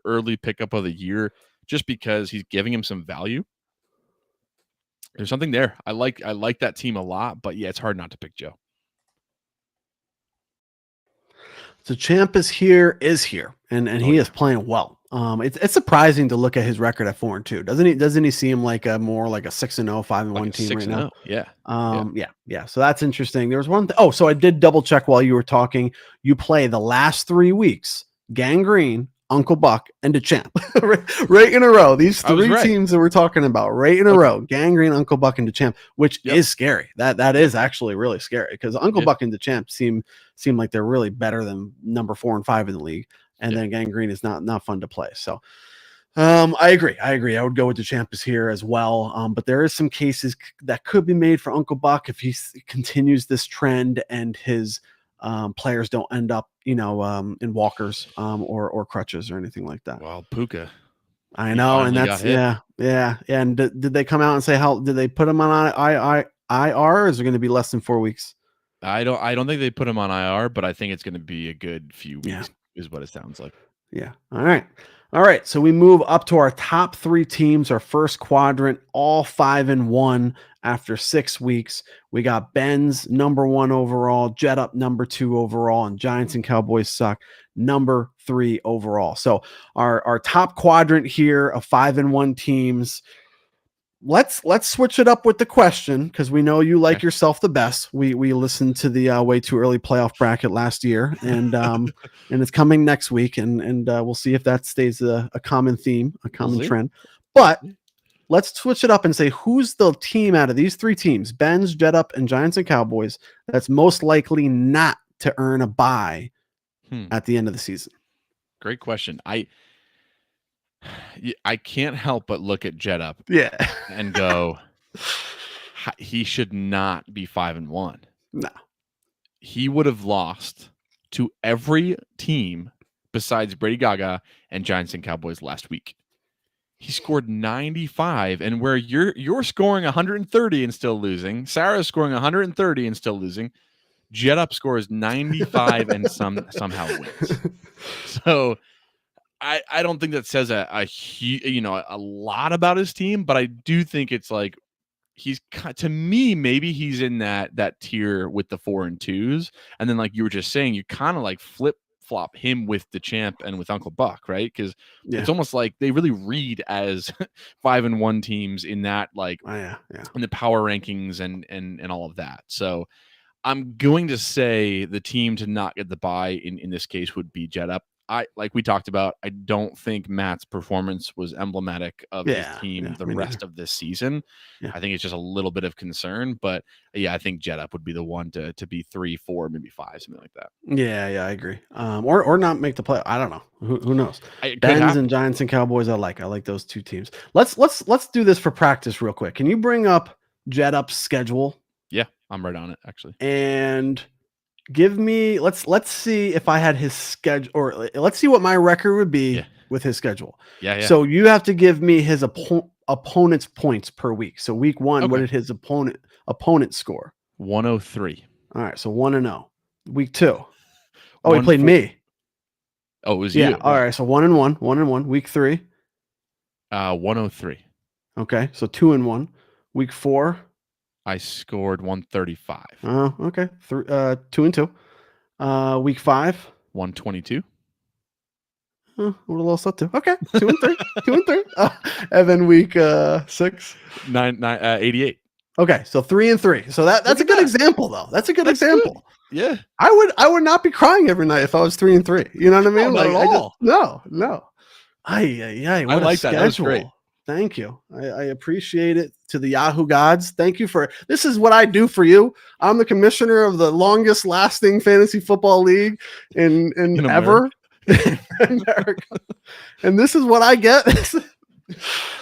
early pickup of the year, just because he's giving him some value. There's something there. I like that team a lot, but yeah, it's hard not to pick Joe. So Champ is here, and he is playing well. It's surprising to look at his record at 4 and 2. Doesn't he seem like a more like a 6 and 0, 5 and 1 team right now? Yeah. So that's interesting. There was one thing. Oh, so I did double check while you were talking. You play the last 3 weeks, Gang Green, Uncle Buck, and DeChamp right in a row. These 3 teams that we're talking about right in a row: Gang Green, Uncle Buck, and DeChamp, which is scary. That is actually really scary, because Uncle Buck and DeChamp seem like they're really better than number 4 and 5 in the league, and then Gang Green is not fun to play. So I agree. I would go with DeChamp is here as well. But there is some cases that could be made for Uncle Buck if he continues this trend and his players don't end up, in walkers or crutches or anything like that. Well, Puka. I know, and that's yeah. And did they come out and say did they put him on IR? Or is it going to be less than 4 weeks? I don't think they put him on IR, but I think it's going to be a good few weeks, is what it sounds like. Yeah. All right. So we move up to our top 3 teams, our first quadrant, all 5 and 1 after 6 weeks. We got Ben's number 1 overall, Jet Up number 2 overall, and Giants and Cowboys Suck number 3 overall. So our top quadrant here of 5 and 1 teams. Let's switch it up with the question, because we know you like yourself the best. We listened to the way too early playoff bracket last year, and and it's coming next week, and we'll see if that stays a common theme, a common trend. But let's switch it up and say, who's the team out of these 3 teams, Ben's, Jet Up, and Giants and Cowboys, that's most likely not to earn a bye at the end of the season? Great question. I can't help but look at Jet Up and go, he should not be 5 and 1. No. He would have lost to every team besides Brady Gaga and Giants and Cowboys last week. He scored 95, and where you're scoring 130 and still losing, Sarah's scoring 130 and still losing. Jet Up scores 95 and somehow wins. So I don't think that says a lot about his team, but I do think it's like he's, to me, maybe he's in that tier with the 4 and 2s, and then like you were just saying, you kind of like flip flop him with the champ and with Uncle Buck, right? Because it's almost like they really read as 5 and 1 teams in that, like, in the power rankings and all of that. So I'm going to say the team to not get the bye in this case would be Jet Up. Like we talked about, I don't think Matt's performance was emblematic of his team the rest of this season. I think it's just a little bit of concern, but I think Jet Up would be the one to be 3, 4, maybe 5, something like that. Yeah, I agree. Or not make the play. I don't know. Who knows? Benz and Giants and Cowboys. I like those two teams. Let's do this for practice real quick. Can you bring up Jet Up's schedule? Yeah, I'm right on it actually. And give me, let's see if I had his schedule, or let's see what my record would be with his schedule. Yeah. So you have to give me his opponent's points per week. So week 1, what did his opponent score? 103. All right, so 1-0. Week 2. Oh, he played me. Oh, it was you. Yeah. All right, so 1-1. 1-1. Week 3. 103. Okay, so 2-1. Week 4. I scored 135. Oh, okay. 2-2. Week 5. 122. What a little set too. Okay, 2-3. 2-3. And then week 6. 88. Okay, so 3-3. So that's a good example, though. That's a good example. Good. Yeah. I would not be crying every night if I was 3-3. You know what I mean? No, not at all. No. What I like that. That was great. Thank you. I appreciate it to the Yahoo gods. Thank you for this is what I do for you. I'm the commissioner of the longest lasting fantasy football league in ever in America. And this is what I get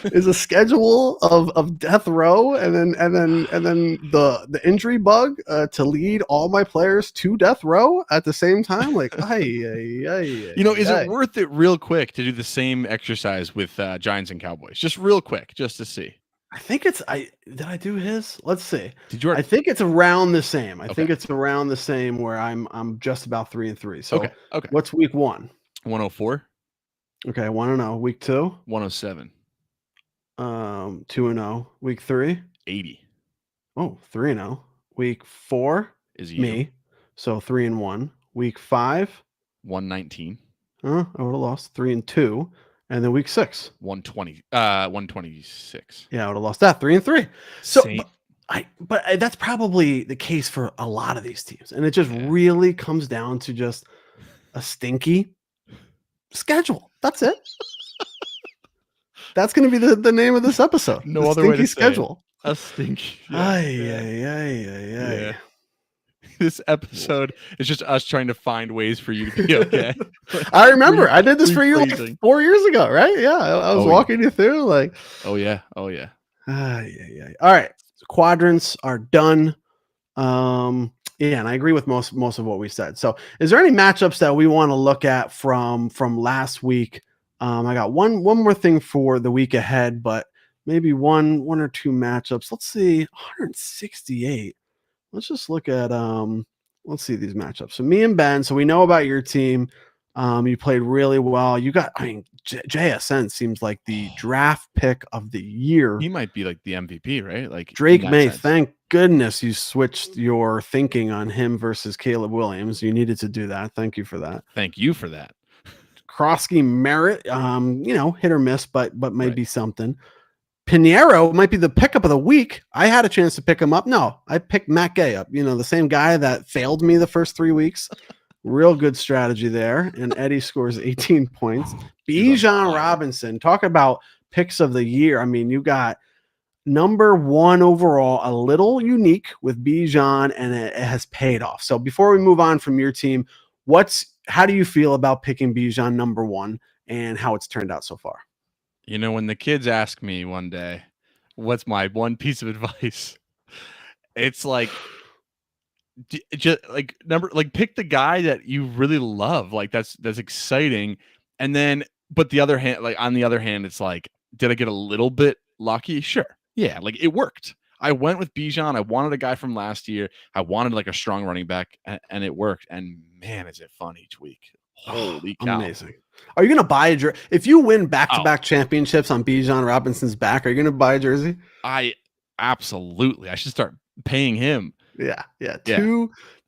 is a schedule of death row and then the injury bug to lead all my players to death row at the same time. Like, is it worth it real quick to do the same exercise with Giants and Cowboys? Just real quick, just to see. I think did I do his? Let's see. Did you? I think it's around the same. I think it's around the same where I'm just about 3-3. So okay. What's week 1? 104. Okay, 1-0. Week 2? 107. 2-0. Week 3? 80. Oh, 3-0. Week 4 is you. Me. So 3-1. Week 5? 119. I would have lost 3-2. And then week 6? 120. 126. Yeah, I would have lost that 3-3. So but that's probably the case for a lot of these teams. And it just really comes down to just a stinky schedule. That's it. That's going to be the name of this episode. No other way to schedule. Say it. A stinky. Yeah. This episode is just us trying to find ways for you to be okay. I remember I did this for you like 4 years ago, right? Yeah, I was walking you through like. Oh yeah. All right, so quadrants are done. And I agree with most of what we said. So, is there any matchups that we want to look at from last week? I got one more thing for the week ahead, but maybe one or two matchups. Let's see, 168. Let's just look at let's see these matchups. So me and Ben, so we know about your team. You played really well. You got, JSN seems like the draft pick of the year. He might be like the MVP, right? Like Drake May, thank goodness you switched your thinking on him versus Caleb Williams. You needed to do that. Thank you for that. Thank you for that. Krosky Merritt, hit or miss, but maybe something. Pinheiro might be the pickup of the week. I had a chance to pick him up. No, I picked Matt Gay up. The same guy that failed me the first 3 weeks. Real good strategy there. And Eddie scores 18 points. Bijan Robinson, talk about picks of the year. You got number 1 overall, a little unique with Bijan, and it has paid off. So before we move on from your team, how do you feel about picking Bijan number 1 and how it's turned out so far? When the kids ask me one day, what's my one piece of advice? It's like, just pick the guy that you really love. Like that's exciting. And then, but on the other hand, it's like, did I get a little bit lucky? Sure. Yeah, like it worked. I went with Bijan. I wanted a guy from last year. I wanted like a strong running back, and it worked. And man, is it fun each week. Oh, Holy cow. amazing. Are you going to buy a jersey? If you win back-to-back Oh. championships on Bijan Robinson's back, are you going to buy a jersey? I absolutely. I should start paying him. Yeah. Yeah.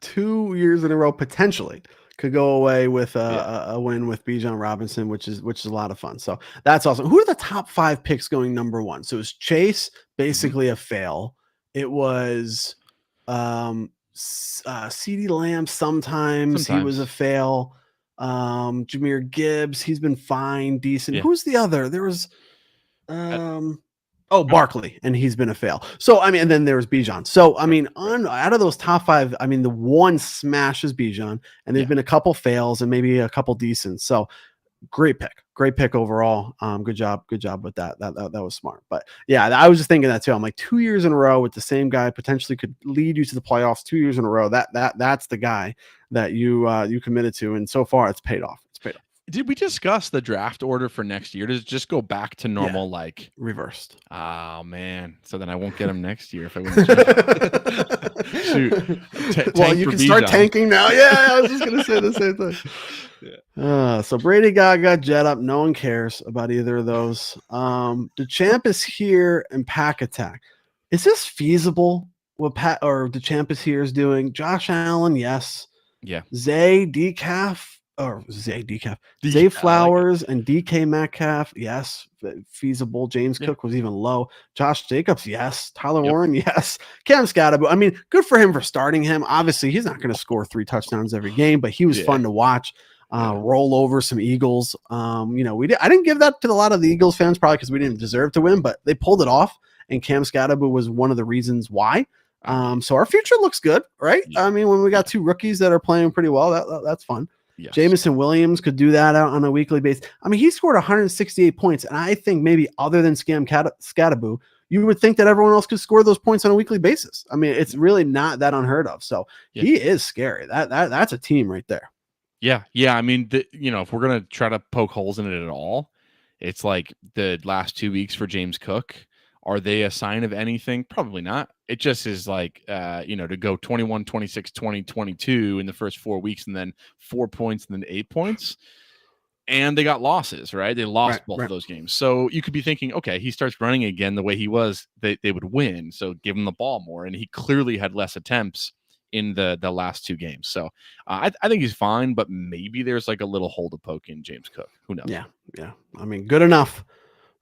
Two years in a row potentially could go away with Yeah. a win with Bijan Robinson, which is a lot of fun. So that's awesome. Who are the top 5 picks going number 1? So it was Chase, basically a fail. It was CeeDee Lamb sometimes he was a fail. Jahmyr Gibbs, he's been fine, decent. Yeah. Who's the other? There was Barkley, and he's been a fail. So I mean, and then there was Bijan. So I mean, out of those top 5, I mean, the one smash is Bijan, and there's been a couple fails and maybe a couple decent. So great pick overall. Good job with that. That was smart. But yeah, I was just thinking that too. I'm like 2 years in a row with the same guy potentially could lead you to the playoffs 2 years in a row. That's the guy that you committed to, and so far it's paid off. Did we discuss the draft order for next year? Does it just go back to normal, like reversed? Oh man! So then I won't get him next year if I win the draft. Shoot. Well, you can start tanking now. Yeah, I was just gonna say the same thing. Yeah. So Brady got jet up. No one cares about either of those. The champ is here and pack attack. Is this feasible? What Pat or the champ is here is doing? Josh Allen, yes. Yeah. Zay Flowers and DK Metcalf, yes, feasible. James Cook was even low. Josh Jacobs, yes. Tyler Warren, yes. Cam Scatterbo, I mean, good for him for starting him. Obviously, he's not going to score 3 touchdowns every game, but he was fun to watch. Roll over some Eagles. I didn't give that to a lot of the Eagles fans, probably because we didn't deserve to win, but they pulled it off, and Cam Scatterbo was one of the reasons why. So our future looks good, right? I mean, when we got 2 rookies that are playing pretty well, that's fun. Yes. Jamison Williams could do that out on a weekly basis. I mean, he scored 168 points, and I think maybe other than Scatterbo, you would think that everyone else could score those points on a weekly basis. I mean, it's really not that unheard of. So he is scary. That's a team right there. Yeah. I mean, if we're gonna try to poke holes in it at all, it's like the last 2 weeks for James Cook. Are they a sign of anything? Probably not. It just is like, to go 21, 26, 20, 22 in the first 4 weeks and then 4 points and then 8 points. And they got losses, right? They lost both of those games. So you could be thinking, okay, he starts running again the way he was, they would win. So give him the ball more. And he clearly had less attempts in the last 2 games. So I think he's fine, but maybe there's like a little hole to poke in James Cook. Who knows? Yeah. I mean, good enough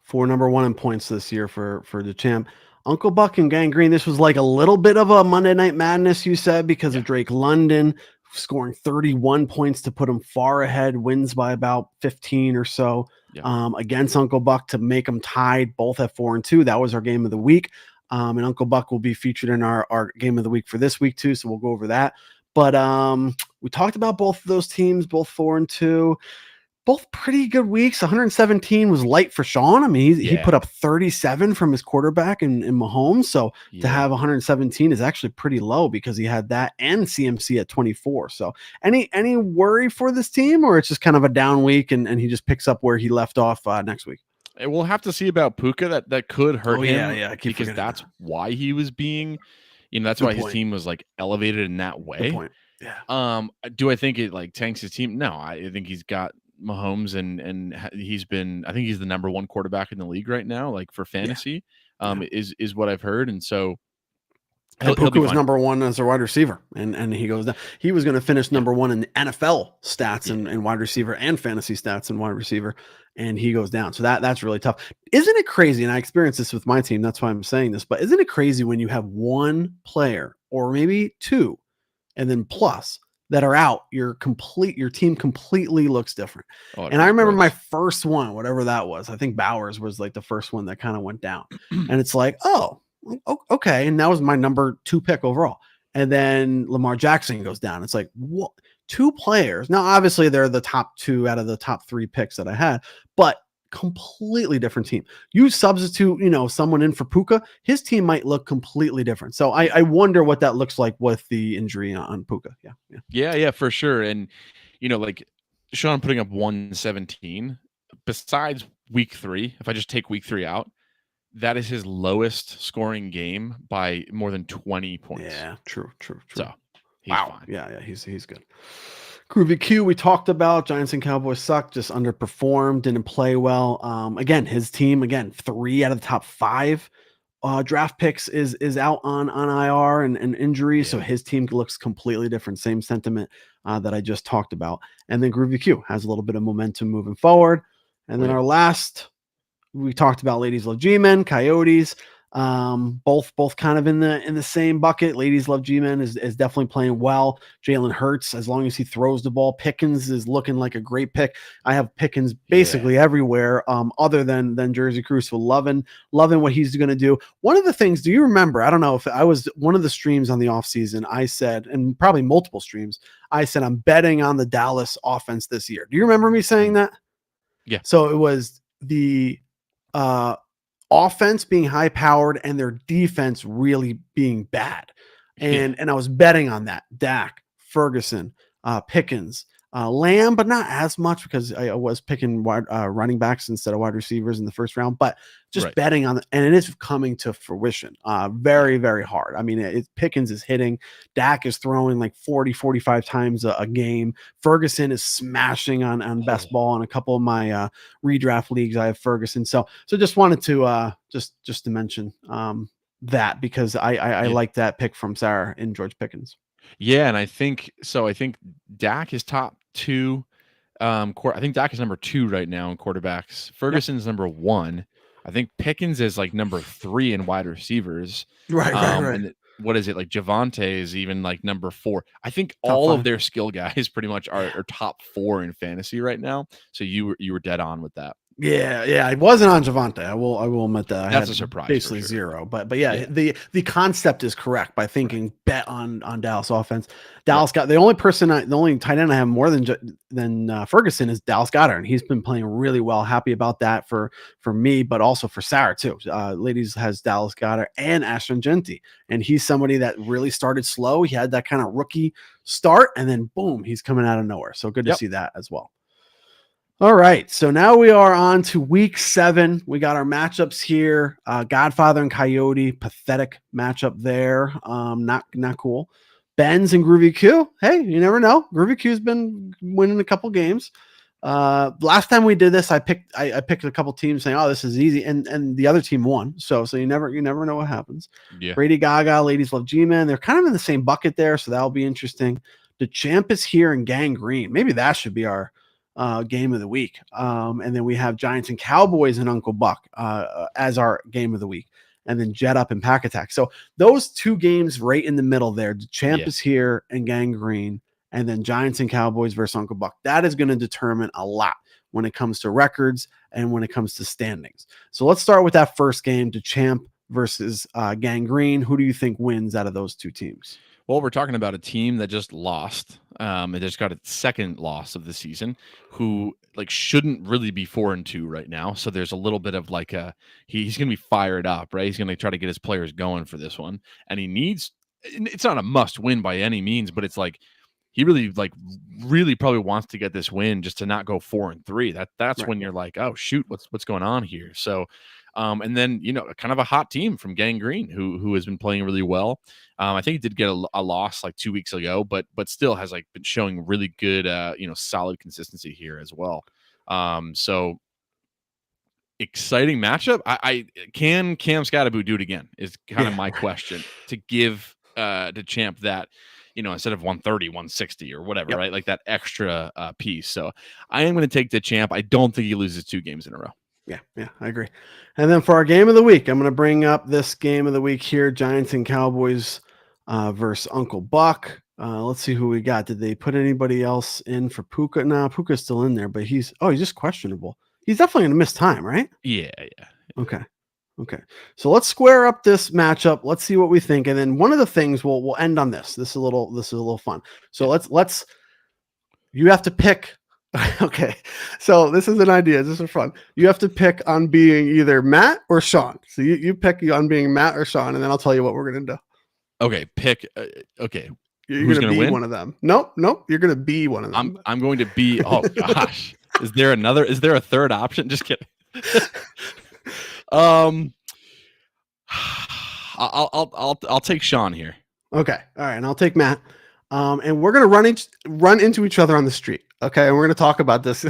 for number 1 in points this year for the champ. Uncle Buck and Gang Green, this was like a little bit of a Monday Night Madness, you said, because of Drake London scoring 31 points to put him far ahead, wins by about 15 or so against Uncle Buck to make them tied, both at 4-2. That was our game of the week. And Uncle Buck will be featured in our game of the week for this week too, so we'll go over that. But we talked about both of those teams, both 4-2. Both pretty good weeks. 117 was light for Sean. I mean, he put up 37 from his quarterback in Mahomes. So to have 117 is actually pretty low because he had that and CMC at 24. So any worry for this team, or it's just kind of a down week and he just picks up where he left off next week? We'll have to see about Puka. That could hurt him. Yeah, because that's why he was being, that's why his team was like elevated in that way. Good point. Yeah. Do I think it like tanks his team? No, I think he's got Mahomes and I think he's the number 1 quarterback in the league right now, like for fantasy, is what I've heard. And so Puka was number 1 as a wide receiver, and he goes down. He was going to finish number 1 in NFL stats and wide receiver and fantasy stats and wide receiver, and he goes down. So that's really tough. Isn't it crazy? And I experienced this with my team. That's why I'm saying this. But isn't it crazy when you have 1 player or maybe 2, and then plus that are out, your team completely looks different. And I remember my first one, whatever that was, I think Bowers was like the first one that kind of went down. And it's like, oh, okay. And that was my number 2 pick overall. And then Lamar Jackson goes down. It's like, what? 2 players. Now, obviously, they're the top 2 out of the top 3 picks that I had, but completely different team. You substitute, someone in for Puka, his team might look completely different. So I wonder what that looks like with the injury on Puka. Yeah, for sure. And like Sean putting up 117, besides week 3, if I just take week 3 out, that is his lowest scoring game by more than 20 points. Yeah, true. So he's Wow. fine. Yeah, he's good. Groovy Q, we talked about Giants and Cowboys sucked, just underperformed, didn't play well. Again, his team, again, 3 out of the top 5 draft picks is out on IR and injury. So Yeah. his team looks completely different. Same sentiment that I just talked about. And then Groovy Q has a little bit of momentum moving forward. And then yeah. our last, we talked about Ladies Love G-Men, Coyotes. Both kind of in the same bucket. Ladies Love G-Men is definitely playing well. Jalen Hurts, as long as he throws the ball. Pickens is looking like a great pick. I have Pickens basically everywhere, other than Jersey Cruz. So loving what he's going to do. One of the things, do you remember? I don't know if I was one of the streams on the offseason, I said, and probably multiple streams, I said I'm betting on the Dallas offense this year. Do you remember me saying that? Yeah. So it was the offense being high powered and their defense really being bad. And I was betting on that. Dak, Ferguson, Pickens, Lamb, but not as much because I was picking running backs instead of wide receivers in the first round, but just betting on it. And it is coming to fruition. Very, very hard. I mean, Pickens is hitting. Dak is throwing like 40, 45 times a game. Ferguson is smashing on best ball in a couple of my redraft leagues. I have Ferguson. So just wanted to just to mention that because I like that pick from Sarah in George Pickens. Yeah, and I think Dak is top 2. I think Dak is number 2 right now in quarterbacks. Ferguson's number 1. I think Pickens is like number 3 in wide receivers. Right. And what is it, like Javonte is even like number 4. I think all of their skill guys pretty much are top 4 in fantasy right now. So you were dead on with that. Yeah. I wasn't on Javonte. I will admit that. That's a surprise. Basically sure. 0. But yeah, the concept is correct by thinking bet on Dallas offense. Dallas got the only tight end I have more than Ferguson is Dallas Goedert, and he's been playing really well. Happy about that for me, but also for Sarah too. Ladies has Dallas Goedert and Ashton Genty, and he's somebody that really started slow. He had that kind of rookie start, and then boom, he's coming out of nowhere. So good to see that as well. All right, so now we are on to week 7. We got our matchups here. Godfather and Coyote, pathetic matchup there. Not cool. Benz and Groovy Q. Hey, you never know. Groovy Q's been winning a couple games. Last time we did this, I picked a couple teams saying, "Oh, this is easy," and the other team won. So you never know what happens. Yeah. Brady Gaga, Ladies Love G-Man. They're kind of in the same bucket there, so that'll be interesting. The champ is here in Gangrene. Maybe that should be our game of the week. And then we have Giants and Cowboys and Uncle Buck as our game of the week. And then Jet Up and Pack Attack. So those 2 games right in the middle there. The champ is here and Gangrene. And then Giants and Cowboys versus Uncle Buck. That is going to determine a lot when it comes to records and when it comes to standings. So let's start with that first game, the champ versus Gangrene. Who do you think wins out of those 2 teams? Well, we're talking about a team that just lost. It just got its second loss of the season, who like shouldn't really be 4-2 right now. So there's a little bit of like he's going to be fired up, right? He's going to try to get his players going for this one, and it's not a must win by any means, but it's like he really probably wants to get this win just to not go 4-3. That's when you're like, oh shoot, what's going on here? So. And then, kind of a hot team from Gangrene who has been playing really well. I think he did get a loss like 2 weeks ago, but still has like been showing really good, solid consistency here as well. So exciting matchup. I can Cam Scatterbo do it again is kind of my question to give to champ that, instead of 130, 160 or whatever, right? Like that extra piece. So I am going to take the champ. I don't think he loses 2 games in a row. Yeah, I agree. And then for our game of the week, I'm going to bring up this game of the week here, Giants and Cowboys versus Uncle Buck. Let's see who we got. Did they put anybody else in for Puka? No, Puka's still in there, but he's just questionable. He's definitely going to miss time, right? Yeah. Okay. So let's square up this matchup. Let's see what we think. And then one of the things we'll end on this. This is a little fun. So let's you have to pick. Okay, so this is an idea. This is fun. You have to pick on being either Matt or Sean. So you pick on being Matt or Sean, and then I'll tell you what we're gonna do. Okay, pick. Okay, you're gonna be win? One of them. Nope. You're gonna be one of them. I'm going to be. Oh gosh, is there a third option? Just kidding. um, I'll take Sean here. Okay. All right. And I'll take Matt. And we're gonna run into each other on the street. Okay, and we're gonna talk about this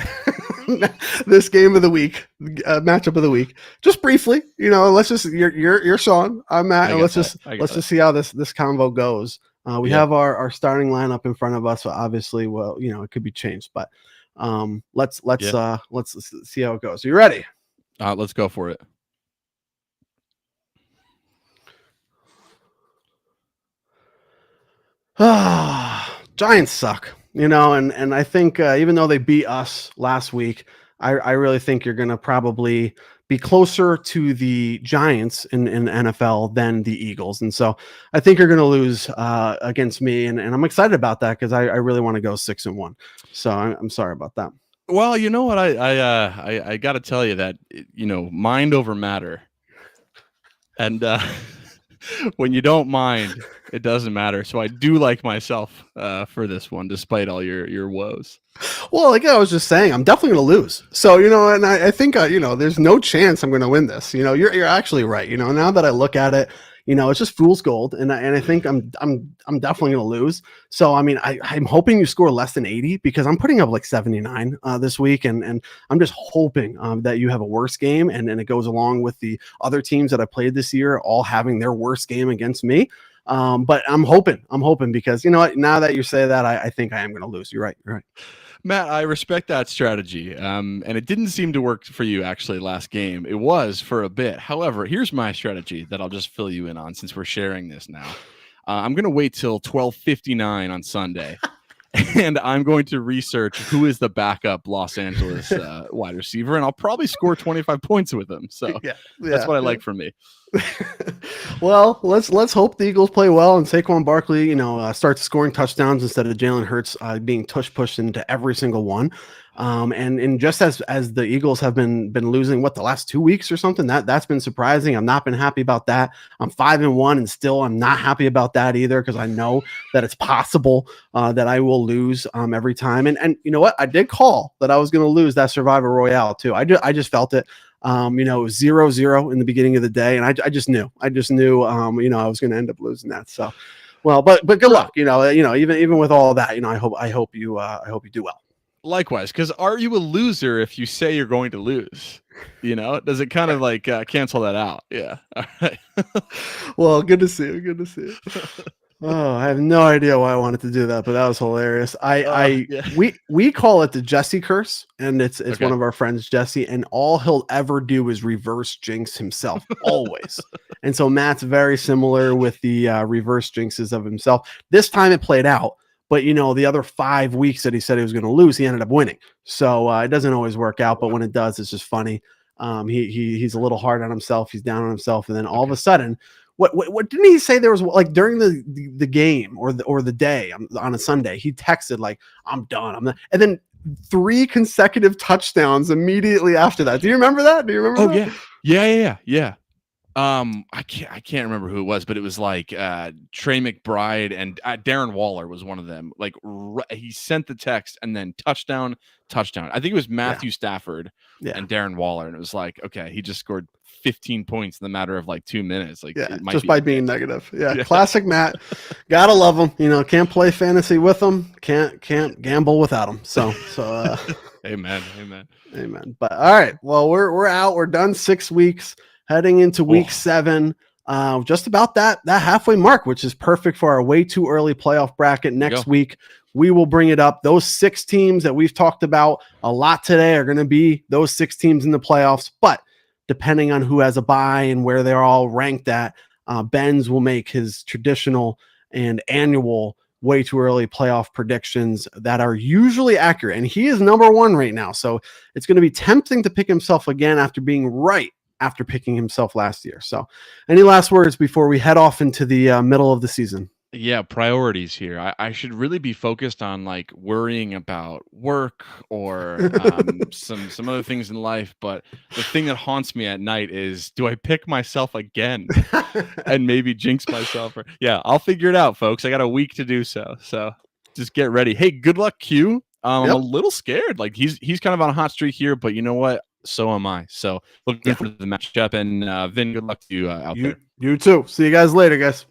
this game of the week, matchup of the week, just briefly. Let's just you're Sean, I'm Matt, and let's just see how this convo goes. We have our starting lineup in front of us. So obviously, well, it could be changed, but let's see how it goes. Are you ready? Let's go for it. Giants suck, and I think even though they beat us last week, I really think you're going to probably be closer to the Giants in NFL than the Eagles. And so I think you're going to lose against me. And I'm excited about that because I really want to go 6-1. So I'm sorry about that. Well, you know what? I got to tell you that, mind over matter. And when you don't mind, it doesn't matter. So I do like myself for this one, despite all your woes. Well, like I was just saying, I'm definitely going to lose. So, and I think, there's no chance I'm going to win this. You're actually right. Now that I look at it, it's just fool's gold. And I think I'm definitely going to lose. So, I mean, I'm hoping you score less than 80 because I'm putting up like 79 this week. And I'm just hoping that you have a worse game. And it goes along with the other teams that I played this year, all having their worst game against me. But I'm hoping because, now that you say that, I think I am going to lose. You're right. Matt, I respect that strategy. And it didn't seem to work for you actually last game. It was for a bit. However, here's my strategy that I'll just fill you in on since we're sharing this now. I'm going to wait till 12:59 on Sunday. And I'm going to research who is the backup Los Angeles wide receiver, and I'll probably score 25 points with him. So that's what I like from me. Well, let's hope the Eagles play well and Saquon Barkley, starts scoring touchdowns instead of Jalen Hurts being pushed into every single one. And just as the Eagles have been losing the last 2 weeks or something, that's been surprising. I've not been happy about that. I'm 5-1 and still I'm not happy about that either because I know that it's possible that I will lose every time. And you know what? I did call that I was going to lose that Survivor Royale too. I just felt it. It was 0-0 in the beginning of the day, and I just knew, I was going to end up losing that. So, well, but good luck, even with all of that, I hope you do well. Likewise, because are you a loser if you say you're going to lose? Does it kind of like cancel that out? Yeah. All right. Well, good to see you. Oh, I have no idea why I wanted to do that, but that was hilarious. We call it the Jesse curse, and it's okay. One of our friends, Jesse, and all he'll ever do is reverse jinx himself, always. And so Matt's very similar with the reverse jinxes of himself. This time it played out, but the other 5 weeks that he said he was going to lose, he ended up winning. So it doesn't always work out, but when it does, it's just funny. He's a little hard on himself. He's down on himself, and then all of a sudden. What didn't he say there was like during the game or the day on a Sunday? He texted like, "I'm done. And then 3 consecutive touchdowns immediately after that. Do you remember that? Oh yeah. I can't remember who it was, but it was like Trey McBride and Darren Waller was one of them. Like he sent the text and then touchdown. I think it was Matthew Stafford and Darren Waller, and it was like, okay, he just scored 15 points in the matter of like 2 minutes. Like just by being negative. Yeah. Classic Matt. Gotta love him. Can't play fantasy with him. Can't gamble without him. So Amen. But all right. Well, we're out. We're done 6 weeks. Heading into week 7, just about that halfway mark, which is perfect for our way too early playoff bracket. Next week, we will bring it up. Those 6 teams that we've talked about a lot today are going to be those 6 teams in the playoffs. But depending on who has a bye and where they're all ranked at, Benz will make his traditional and annual way too early playoff predictions that are usually accurate. And he is number 1 right now. So it's going to be tempting to pick himself again after being right after picking himself last year. So any last words before we head off into the middle of the season? Yeah, priorities here. I should really be focused on like worrying about work or some other things in life. But the thing that haunts me at night is, do I pick myself again and maybe jinx myself? I'll figure it out, folks. I got a week to do so. So just get ready. Hey, good luck, Q. I'm a little scared. Like he's kind of on a hot streak here, but you know what? So am I. So looking forward to the matchup. And Vin, good luck to you out there. You too. See you guys later, guys.